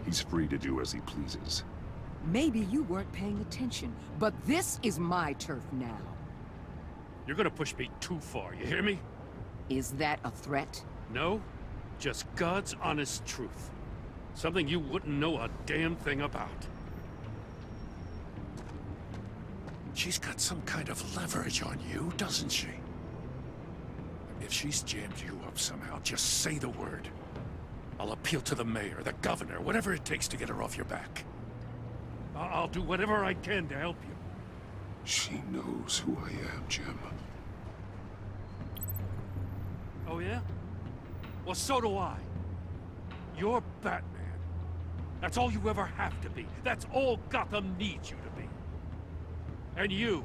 He's free to do as he pleases.
Maybe you weren't paying attention, but this is my turf now.
You're gonna push me too far, you hear me?
Is that a threat?
No, just God's honest truth. Something you wouldn't know a damn thing about.
She's got some kind of leverage on you, doesn't she? If she's jammed you up somehow, just say the word. I'll appeal to the mayor, the governor, whatever it takes to get her off your back.
I'll do whatever I can to help you.
She knows who I am, Jim.
Oh yeah? Well, so do I. You're Batman. That's all you ever have to be. That's all Gotham needs you to be. And you,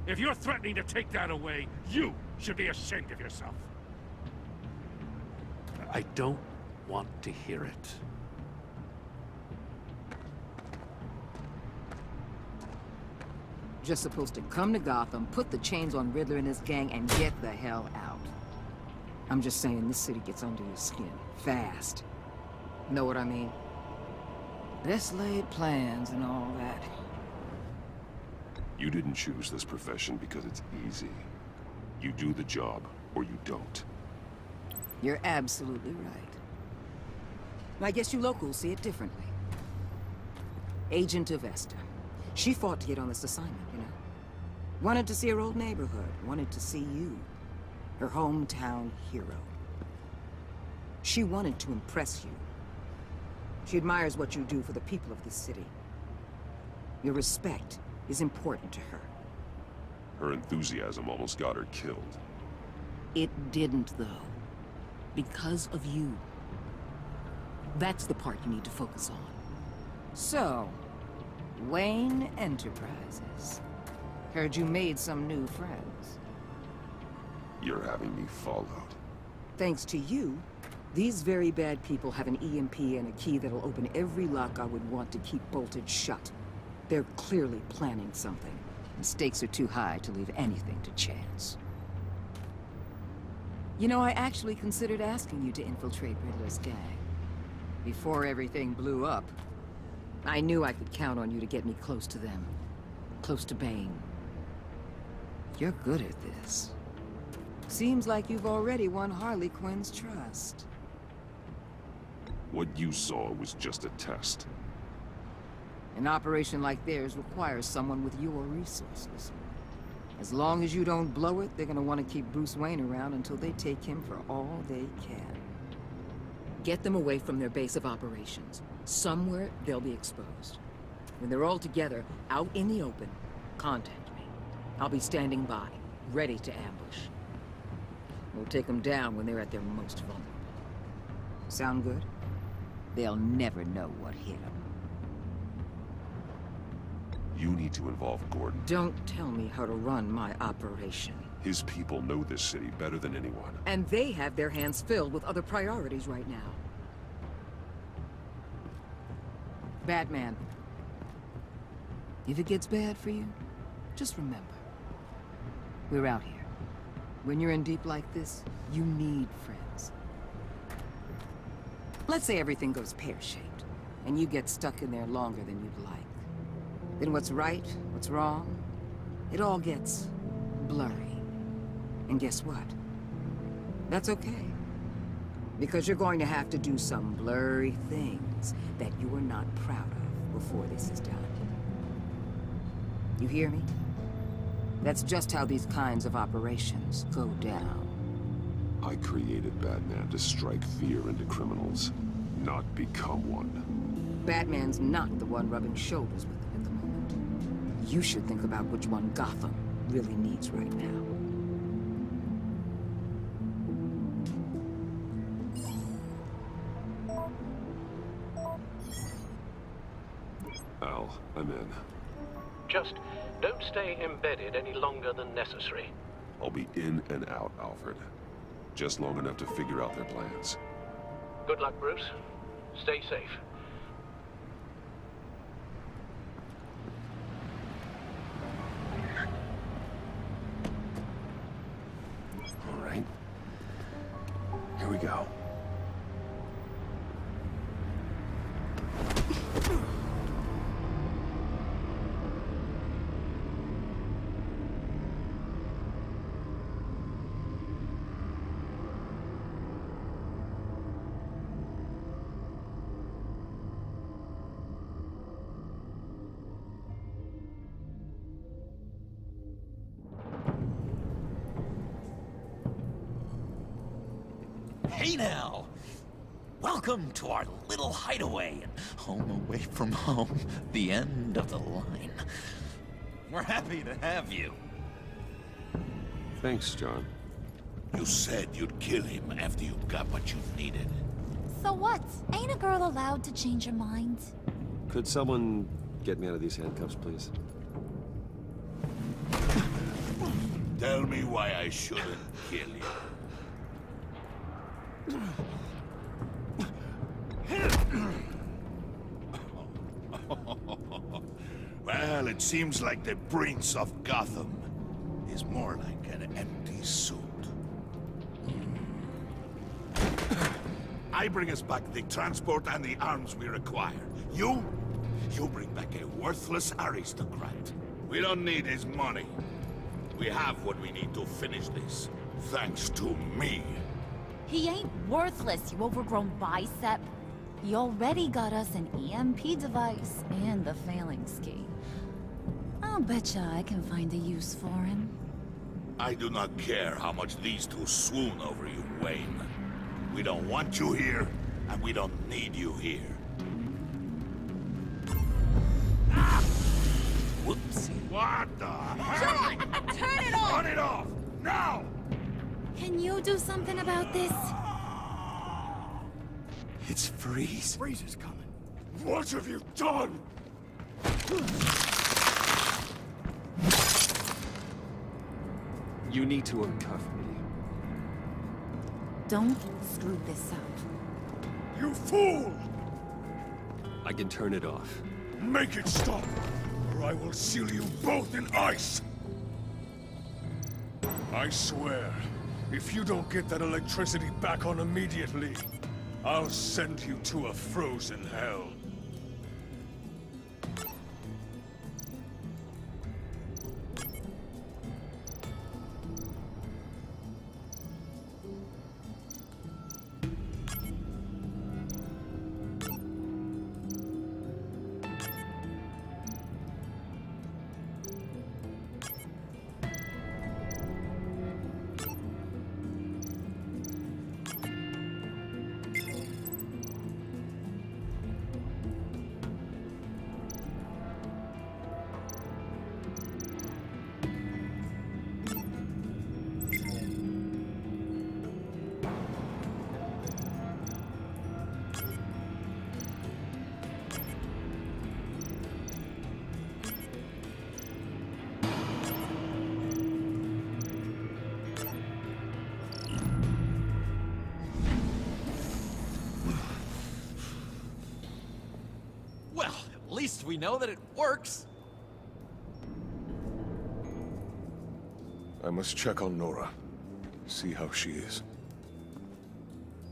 if you're threatening to take that away, you should be ashamed of yourself. I don't want to hear it.
Just supposed to come to Gotham, put the chains on Riddler and his gang, and get the hell out. I'm just saying, this city gets under your skin. Fast. Know what I mean? Best laid plans and all that.
You didn't choose this profession because it's easy. You do the job, or you don't.
You're absolutely right. I guess you locals see it differently. Agent of Esther. She fought to get on this assignment, you know? Wanted to see her old neighborhood. Wanted to see you. Her hometown hero. She wanted to impress you. She admires what you do for the people of this city. Your respect is important to her.
Her enthusiasm almost got her killed.
It didn't, though. Because of you. That's the part you need to focus on. So, Wayne Enterprises. Heard you made some new friends.
You're having me followed.
Thanks to you, these very bad people have an EMP and a key that'll open every lock I would want to keep bolted shut. They're clearly planning something. The stakes are too high to leave anything to chance. You know, I actually considered asking you to infiltrate Riddler's gang. Before everything blew up, I knew I could count on you to get me close to them. Close to Bane. You're good at this. Seems like you've already won Harley Quinn's trust.
What you saw was just a test.
An operation like theirs requires someone with your resources. As long as you don't blow it, they're gonna want to keep Bruce Wayne around until they take him for all they can. Get them away from their base of operations. Somewhere they'll be exposed. When they're all together, out in the open, contact me. I'll be standing by, ready to ambush. We'll take them down when they're at their most vulnerable. Sound good? They'll never know what hit them.
You need to involve Gordon.
Don't tell me how to run my operation.
His people know this city better than anyone.
And they have their hands filled with other priorities right now. Batman. If it gets bad for you, just remember. We're out here. When you're in deep like this, you need friends. Let's say everything goes pear-shaped, and you get stuck in there longer than you'd like. Then what's right, what's wrong, it all gets blurry. And guess what? That's okay. Because you're going to have to do some blurry things that you are not proud of before this is done. You hear me? That's just how these kinds of operations go down.
I created Batman to strike fear into criminals, not become one.
Batman's not the one rubbing shoulders with them at the moment. You should think about which one Gotham really needs right now.
Al, I'm in.
Just don't stay embedded any longer than necessary.
I'll be in and out, Alfred. Just long enough to figure out their plans.
Good luck, Bruce. Stay safe.
All right. Here we go.
Hey now! Welcome to our little hideaway and home away from home, the end of the line. We're happy to have you.
Thanks, John.
You said you'd kill him after you got what you needed.
So what? Ain't a girl allowed to change her mind?
Could someone get me out of these handcuffs, please?
Tell me why I shouldn't kill you. Well, it seems like the Prince of Gotham is more like an empty suit. I bring us back the transport and the arms we require. You bring back a worthless aristocrat. We don't need his money. We have what we need to finish this, thanks to me.
He ain't worthless, you overgrown bicep. He already got us an EMP device and the failing ski. I'll betcha I can find a use for him.
I do not care how much these two swoon over you, Wayne. We don't want you here, and we don't need you here. Ah! Whoopsie. What the hell?
Turn it off!
Turn it off! Now!
Can you do something about this?
It's Freeze.
Freeze is coming.
What have you done?
You need to uncuff me.
Don't screw this up.
You fool!
I can turn it off.
Make it stop, or I will seal you both in ice!
I swear, if you don't get that electricity back on immediately, I'll send you to a frozen hell.
At least we know that it works.
I must check on Nora. See how she is.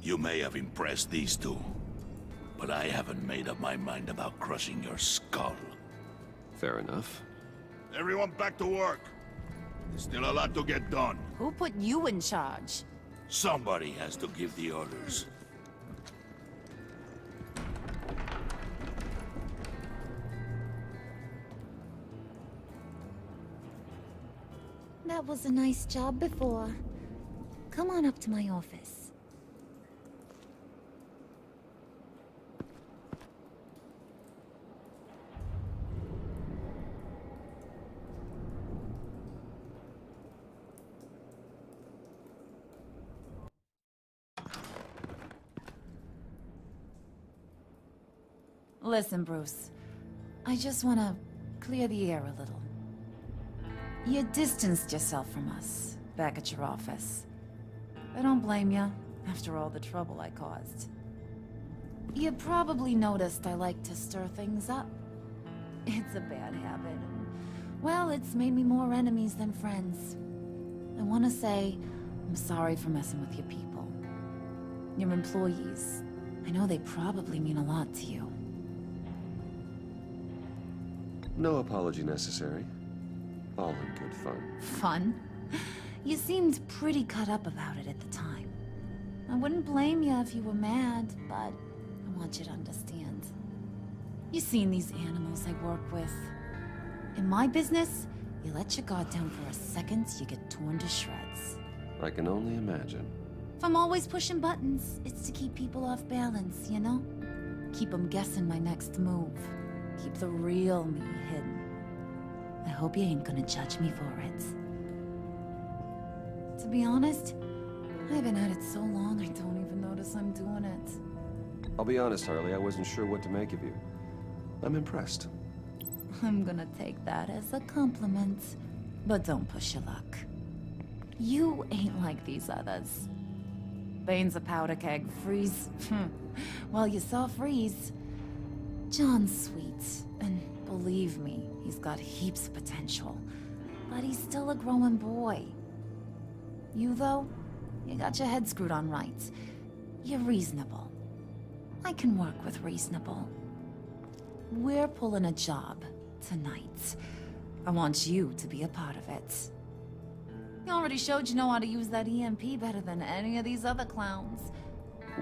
You may have impressed these two, but I haven't made up my mind about crushing your skull.
Fair enough.
Everyone back to work. There's still a lot to get done.
Who put you in charge?
Somebody has to give the orders.
That was a nice job before. Come on up to my office. Listen, Bruce. I just wanna
clear the air a little. You distanced yourself from us, back at your office. I don't blame you, after all the trouble I caused. You probably noticed I like to stir things up. It's a bad habit, and, well, it's made me more enemies than friends. I want to say, I'm sorry for messing with your people. Your employees. I know they probably mean a lot to you.
No apology necessary. All in good fun.
Fun? You seemed pretty cut up about it at the time. I wouldn't blame you if you were mad, but I want you to understand. You've seen these animals I work with. In my business, you let your guard down for a second, you get torn to shreds.
I can only imagine.
If I'm always pushing buttons, it's to keep people off balance, you know? Keep them guessing my next move. Keep the real me hidden. I hope you ain't gonna judge me for it. To be honest, I've been at it so long I don't even notice I'm doing it.
I'll be honest, Harley, I wasn't sure what to make of you. I'm impressed.
I'm gonna take that as a compliment. But don't push your luck. You ain't like these others. Bane's a powder keg. Freeze. Well, you saw Freeze. John's sweet, and believe me, he's got heaps of potential. But he's still a growing boy. You, though, you got your head screwed on right. You're reasonable. I can work with reasonable. We're pulling a job tonight. I want you to be a part of it. You already showed you know how to use that EMP better than any of these other clowns.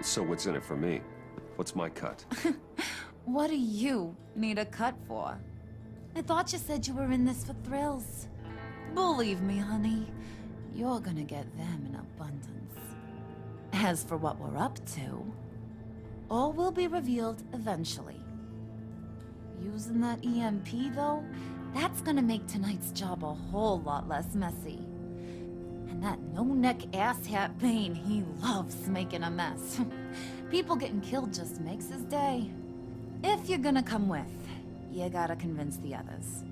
So what's in it for me? What's my cut?
What do you need a cut for? I thought you said you were in this for thrills. Believe me, honey, you're gonna get them in abundance. As for what we're up to, all will be revealed eventually. Using that EMP, though, that's gonna make tonight's job a whole lot less messy. And that no-neck asshat Bane, he loves making a mess. People getting killed just makes his day. If you're gonna come with, you gotta convince the others.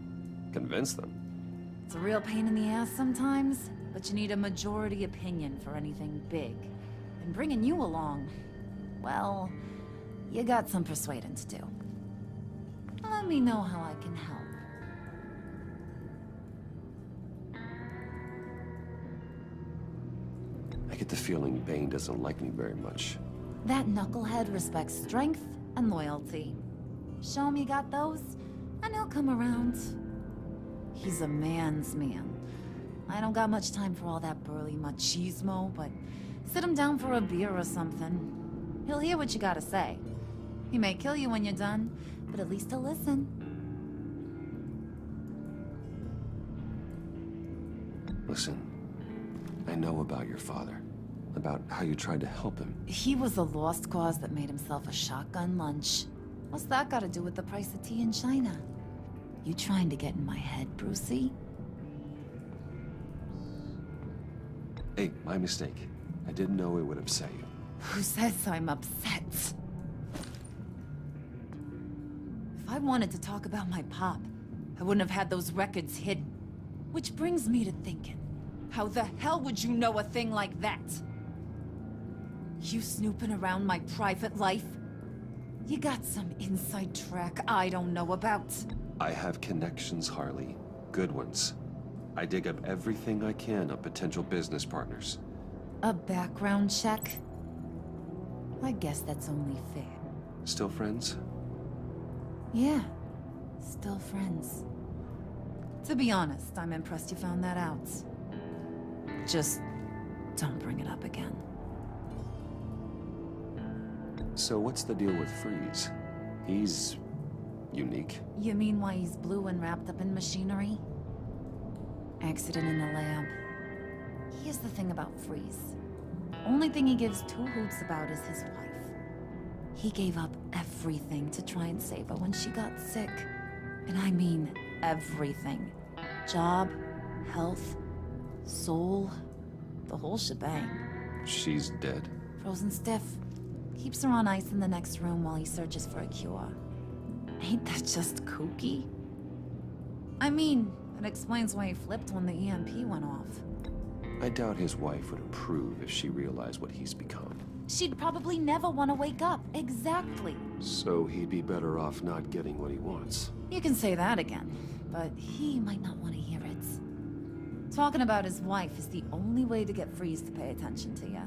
Convince them?
It's a real pain in the ass sometimes, but you need a majority opinion for anything big. And bringing you along, well, you got some persuading to do. Let me know how I can help.
I get the feeling Bane doesn't like me very much.
That knucklehead respects strength and loyalty. Show him you got those, and he'll come around. He's a man's man. I don't got much time for all that burly machismo, but sit him down for a beer or something. He'll hear what you gotta say. He may kill you when you're done, but at least he'll listen.
Listen, I know about your father. About how you tried to help him.
He was a lost cause that made himself a shotgun lunch. What's that got to do with the price of tea in China? You trying to get in my head, Brucey?
Hey, my mistake. I didn't know it would upset you.
Who says I'm upset? If I wanted to talk about my pop, I wouldn't have had those records hidden. Which brings me to thinking, how the hell would you know a thing like that? You snooping around my private life? You got some inside track I don't know about.
I have connections, Harley. Good ones. I dig up everything I can of potential business partners.
A background check? I guess that's only fair.
Still friends?
Yeah, still friends. To be honest, I'm impressed you found that out. Just don't bring it up again.
So what's the deal with Freeze? He's unique.
You mean why he's blue and wrapped up in machinery? Accident in the lab. Here's the thing about Freeze. Only thing he gives two hoots about is his wife. He gave up everything to try and save her when she got sick. And I mean everything. Job, health, soul, the whole shebang.
She's dead?
Frozen stiff. Keeps her on ice in the next room while he searches for a cure. Ain't that just kooky? I mean, it explains why he flipped when the EMP went off.
I doubt his wife would approve if she realized what he's become.
She'd probably never want to wake up. Exactly.
So he'd be better off not getting what he wants.
You can say that again, but he might not want to hear it. Talking about his wife is the only way to get Freeze to pay attention to you.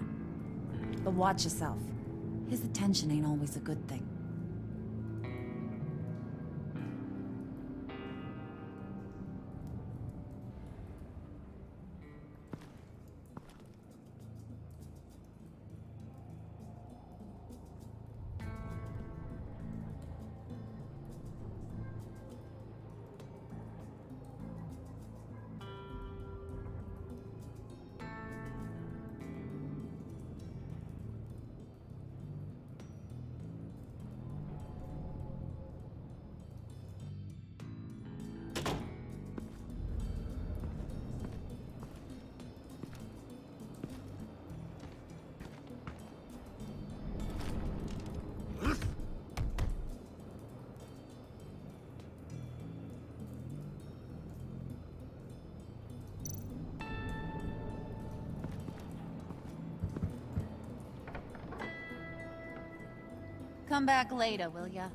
But watch yourself. His attention ain't always a good thing. Come back later, will ya?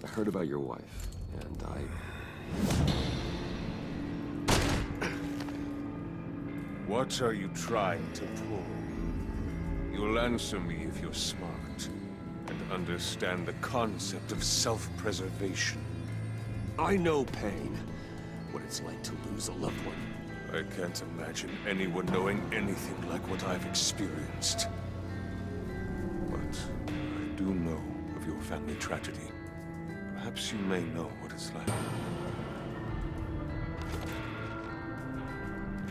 I heard about your wife, and
What are you trying to pull? You'll answer me if you're smart and understand the concept of self-preservation.
I know pain. What it's like to lose a loved one.
I can't imagine anyone knowing anything like what I've experienced. But I do know of your family tragedy. Perhaps you may know what it's like.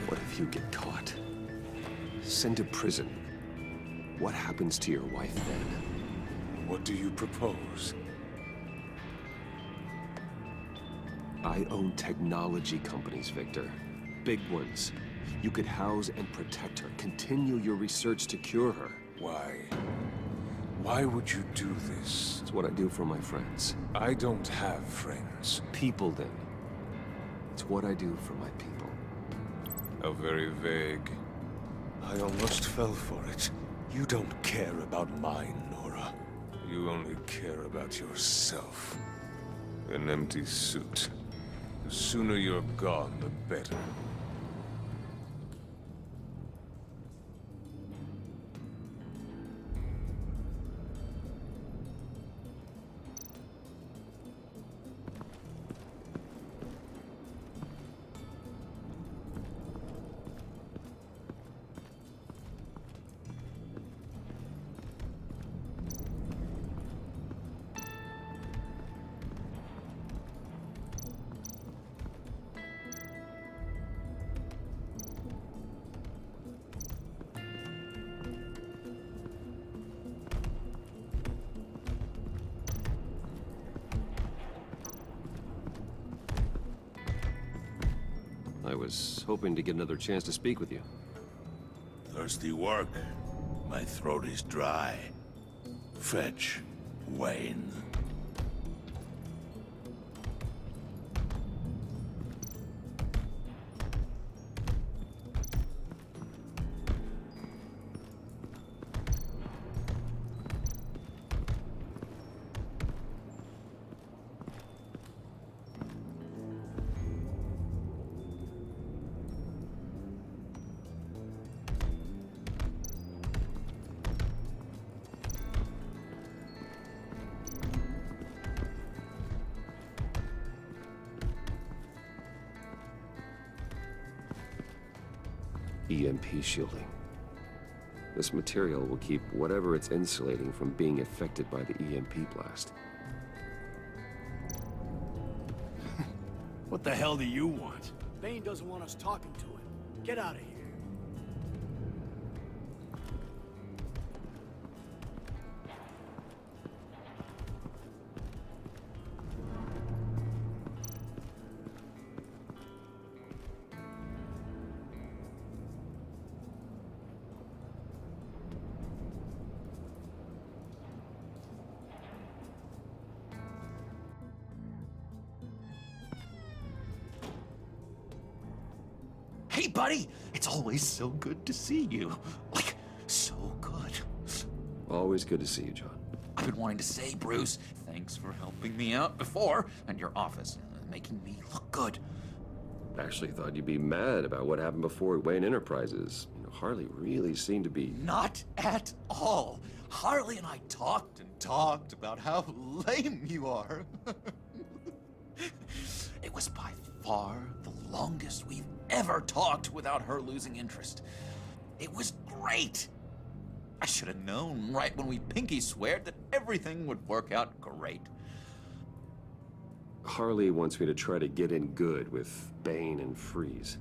What if you get caught? Sent to prison. What happens to your wife then?
What do you propose?
I own technology companies, Victor. Big ones. You could house and protect her. Continue your research to cure her.
Why? Why would you do this?
It's what I do for my friends.
I don't have friends.
People, then. It's what I do for my people.
How very vague. I almost fell for it. You don't care about mine, Nora. You only care about yourself. An empty suit. The sooner you're gone, the better.
I was hoping to get another chance to speak with you.
Thirsty work? My throat is dry. Fetch Wayne.
EMP shielding. This material will keep whatever it's insulating from being affected by the EMP blast.
What the hell do you want?
Bane doesn't want us talking to him. Get out of here.
Hey, buddy! It's always so good to see you. Like, so good.
Always good to see you, John.
I've been wanting to say, Bruce, thanks for helping me out before, and your office, making me look good.
Actually thought you'd be mad about what happened before at Wayne Enterprises. You know, Harley really seemed to be...
Not at all. Harley and I talked and talked about how lame you are. It was by far the longest we've ever talked without her losing interest. It was great. I should have known right when we pinky sweared that everything would work out great.
Harley wants me to try to get in good with Bane and Freeze.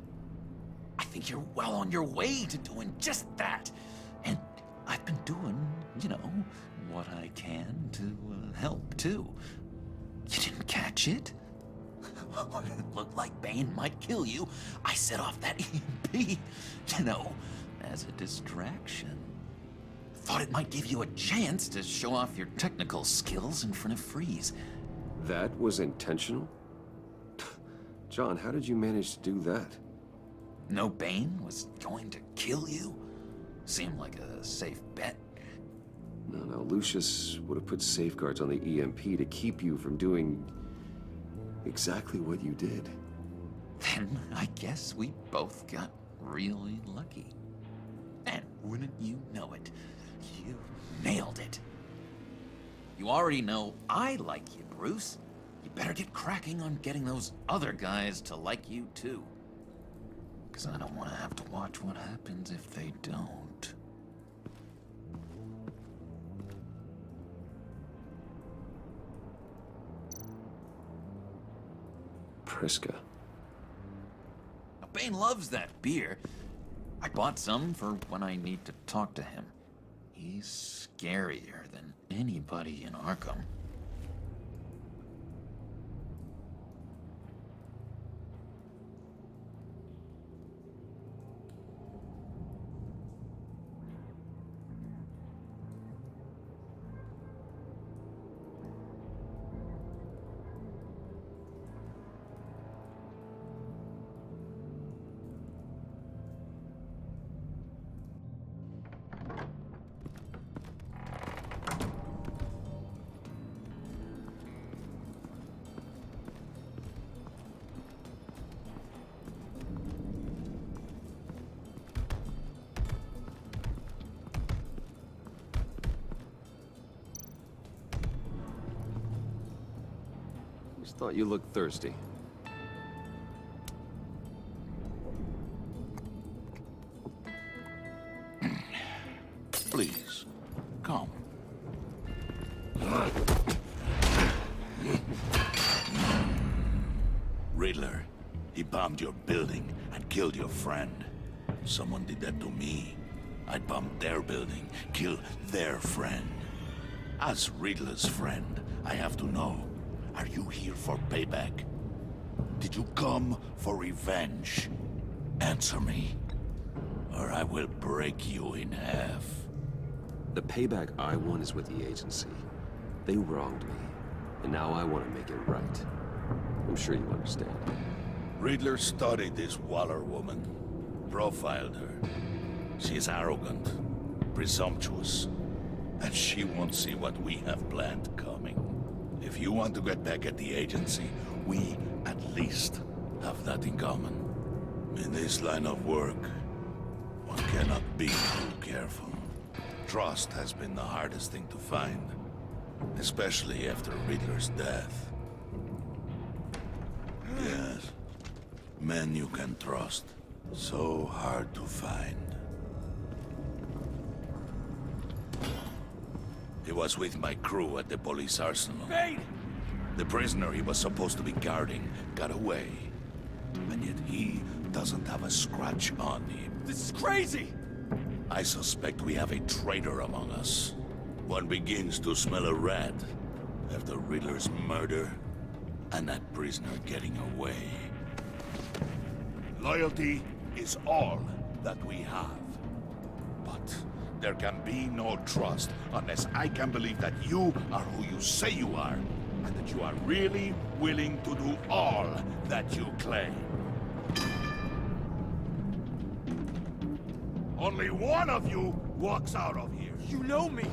I think you're well on your way to doing just that. And I've been doing, you know, what I can to help, too. You didn't catch it? When it looked like Bane might kill you, I set off that EMP, you know, as a distraction. Thought it might give you a chance to show off your technical skills in front of Freeze.
That was intentional? John, how did you manage to do that?
No Bane was going to kill you? Seemed like a safe bet.
No, Lucius would have put safeguards on the EMP to keep you from doing exactly what you did.
Then I guess we both got really lucky. And wouldn't you know it, you nailed it. You already know I like you, Bruce. You better get cracking on getting those other guys to like you too. 'Cause I don't want to have to watch what happens if they don't.
Priska.
Now, Bane loves that beer. I bought some for when I need to talk to him. He's scarier than anybody in Arkham.
Just thought you looked thirsty.
Please, come. Riddler, he bombed your building and killed your friend. Someone did that to me. I'd bomb their building, kill their friend. As Riddler's friend, I have to know, are you here for payback? Did you come for revenge? Answer me, or I will break you in half.
The payback I want is with the agency. They wronged me, and now I want to make it right. I'm sure you understand.
Riddler studied this Waller woman, profiled her. She is arrogant, presumptuous, and she won't see what we have planned coming. If you want to get back at the agency, we at least have that in common. In this line of work, one cannot be too careful. Trust has been the hardest thing to find, especially after Riddler's death. Yes, men you can trust, so hard to find. He was with my crew at the police arsenal.
Bane!
The prisoner he was supposed to be guarding got away. And yet he doesn't have a scratch on him.
This is crazy!
I suspect we have a traitor among us. One begins to smell a rat after Riddler's murder and that prisoner getting away. Loyalty is all that we have. But there can be no trust unless I can believe that you are who you say you are, and that you are really willing to do all that you claim. Only one of you walks out of here.
You know me!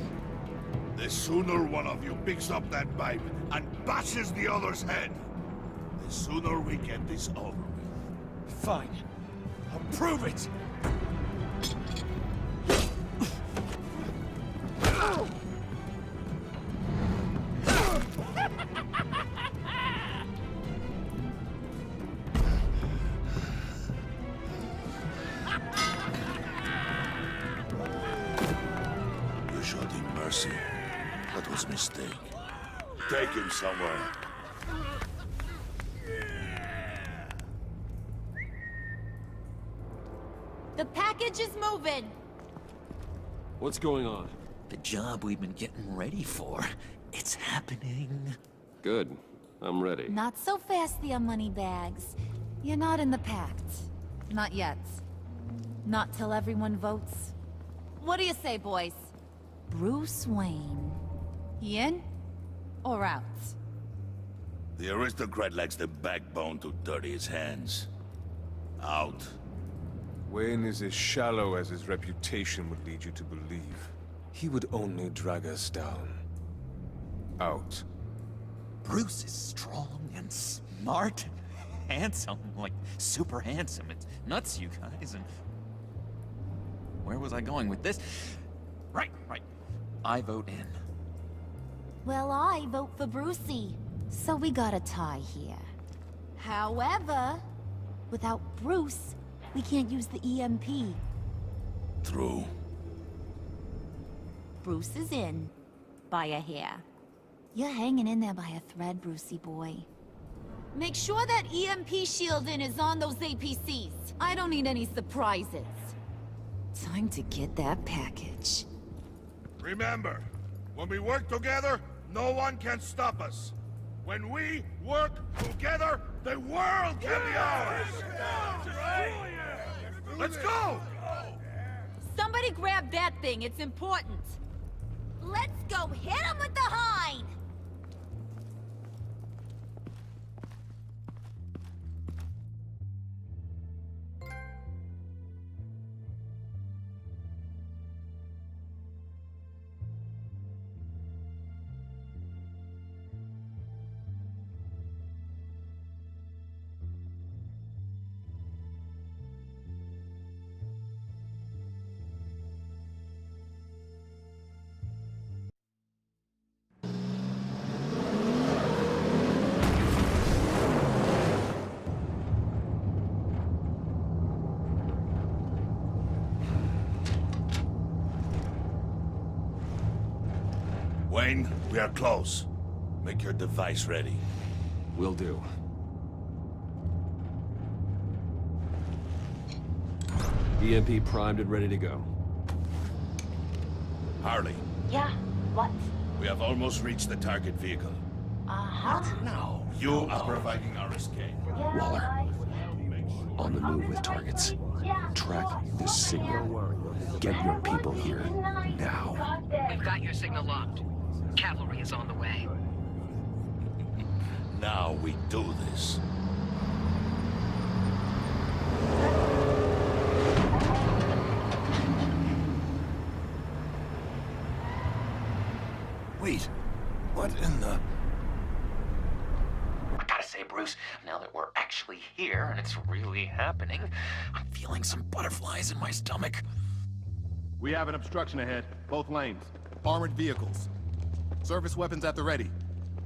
The sooner one of you picks up that pipe and bashes the other's head, the sooner we get this over with.
Fine. I'll prove it!
You showed him mercy. That was a mistake. Take him somewhere.
The package is moving!
What's going on?
The job we've been getting ready for. It's happening.
Good. I'm ready.
Not so fast, the moneybags. You're not in the pact. Not yet. Not till everyone votes. What do you say, boys? Bruce Wayne. He in? Or out?
The aristocrat lacks the backbone to dirty his hands. Out.
Wayne is as shallow as his reputation would lead you to believe. He would only drag us down. Out.
Bruce is strong and smart and handsome, like super handsome. It's nuts, you guys, and... Where was I going with this? Right. I vote in.
Well, I vote for Brucey. So we got a tie here. However, without Bruce, we can't use the EMP.
True.
Bruce is in. By a hair. You're hanging in there by a thread, Brucey boy. Make sure that EMP shielding is on those APCs. I don't need any surprises. Time to get that package.
Remember, when we work together, no one can stop us. When we work together, the world can be ours! Let's go!
Somebody grab that thing, it's important. Let's go hit him with the hind!
Wayne, we are close. Make your device ready.
Will do. EMP primed and ready to go.
Harley.
Yeah, what?
We have almost reached the target vehicle.
Uh-huh.
Now, you are providing our escape.
Waller. On the move with targets. Track this signal. Get your people here. Now.
We've got your signal locked. Cavalry is on the way.
Now we do this.
Wait, what in the... I gotta say, Bruce, now that we're actually here and it's really happening, I'm feeling some butterflies in my stomach.
We have an obstruction ahead, both lanes. Armored vehicles. Service weapons at the ready.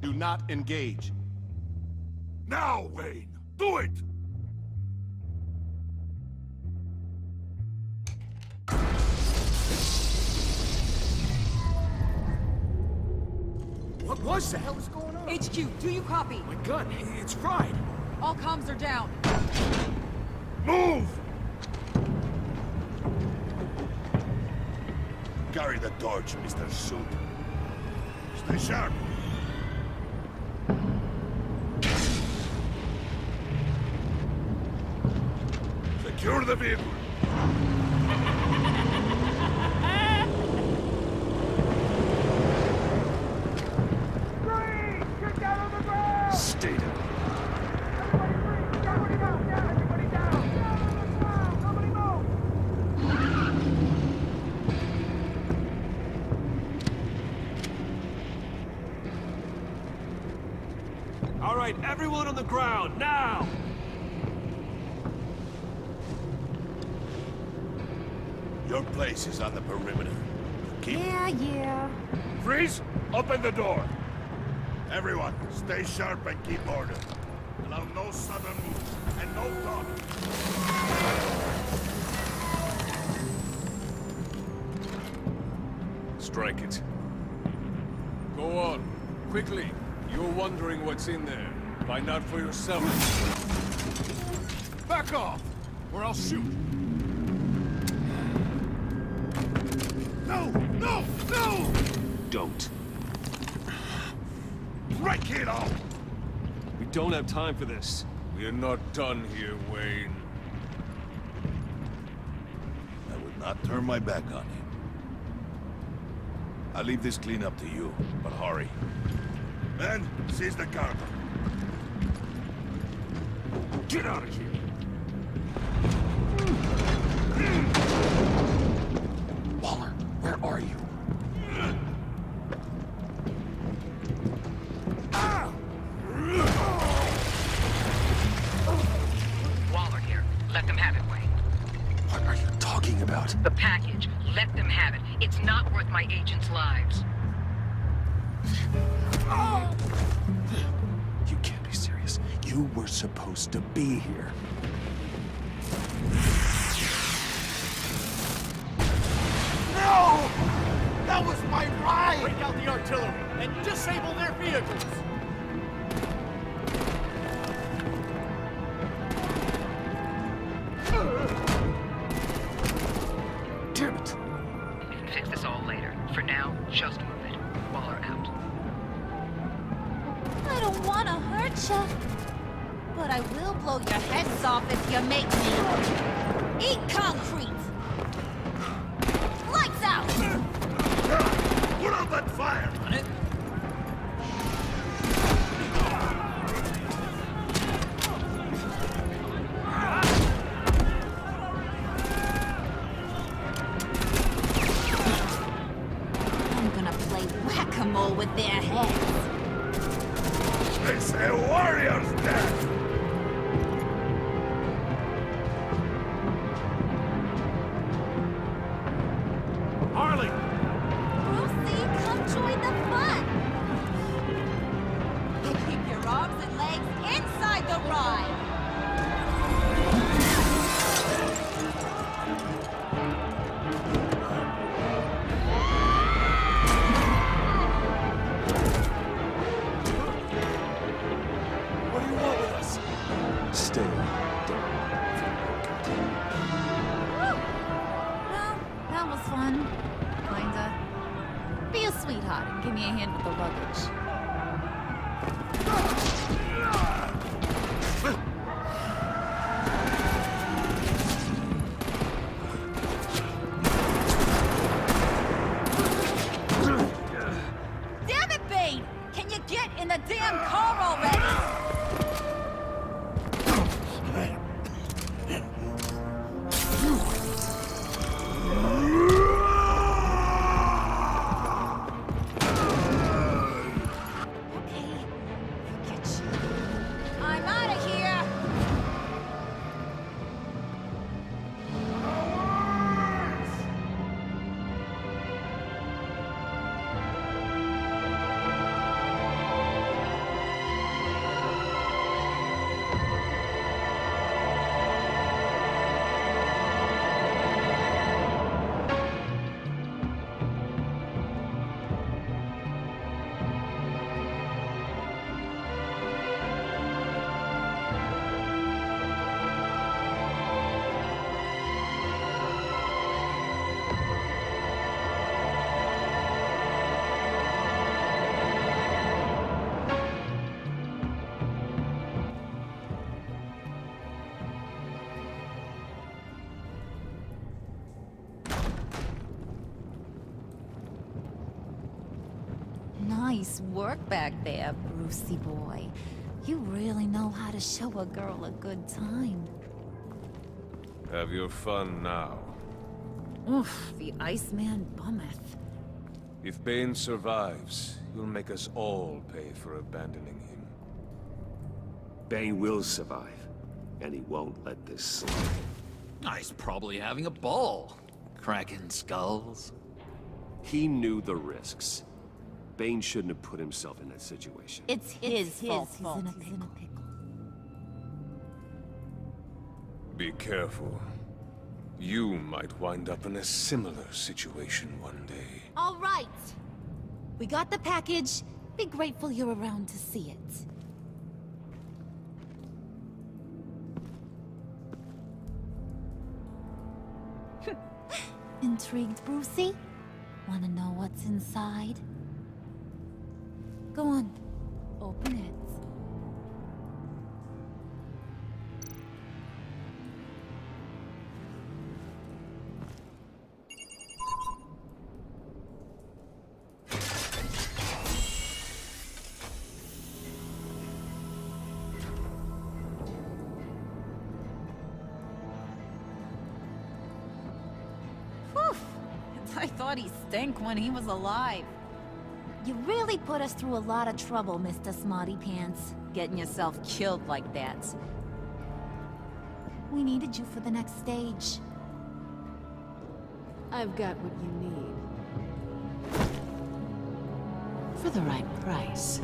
Do not engage.
Now, Wayne! Do it!
What was that? What was going on?
HQ, do you copy?
My gun, it's fried.
All comms are down.
Move! Carry the torch, Mr. Suit. Stay sharp. Secure the vehicle.
Stay down.
All right, everyone on the ground, now!
Your place is on the perimeter. Keep...
Yeah.
Freeze! Open the door! Everyone, stay sharp and keep order. Allow no sudden moves, and no talking.
Strike it.
Go on. Quickly. You're wondering what's in there. Find out for yourself. Back off, or I'll shoot.
No! No! No!
Don't.
Break it off!
We don't have time for this.
We're not done here, Wayne.
I would not turn my back on you. I'll leave this clean up to you, but hurry. Men, seize the cargo.
Get out of here!
Waller, where are you?
Waller here. Let them have it, Wayne.
What are you talking about?
The package. Let them have it. It's not worth my agents' lives.
You can't be serious. You were supposed to be here.
No! That was my ride! Break out the artillery and disable their vehicles!
Damn it!
We can fix this all later. For now, just move it. Waller out.
I don't want to hurt you, but I will blow your heads off if you make me eat concrete. Lights out!
Put out that fire!
On it.
I'm gonna play whack-a-mole with their heads.
They say warrior's dead!
Harley!
Brucey, come join the fun! Keep your arms and legs inside the ride!
What do you want with us?
Stay down.
Well, that was fun. Kinda. Be a sweetheart and give me a hand with the luggage. Damn it, Bane! Can you get in the damn car already? Okay, forget you. I'm out of here!
Nice work back there, Brucey boy. You really know how to show a girl a good time.
Have your fun now.
Oof, the Iceman bummeth.
If Bane survives, you'll make us all pay for abandoning him.
Bane will survive, and he won't let this slide.
He's probably having a ball. Cracking skulls.
He knew the risks. Bane shouldn't have put himself in that situation.
It's his fault. He's in a pickle.
Be careful. You might wind up in a similar situation one day.
All right. We got the package. Be grateful you're around to see it. Intrigued, Brucey? Wanna know what's inside? Go on. Open it. I thought he stank when he was alive. You really put us through a lot of trouble, Mr. Smarty Pants, getting yourself killed like that. We needed you for the next stage.
I've got what you need.
For the right price.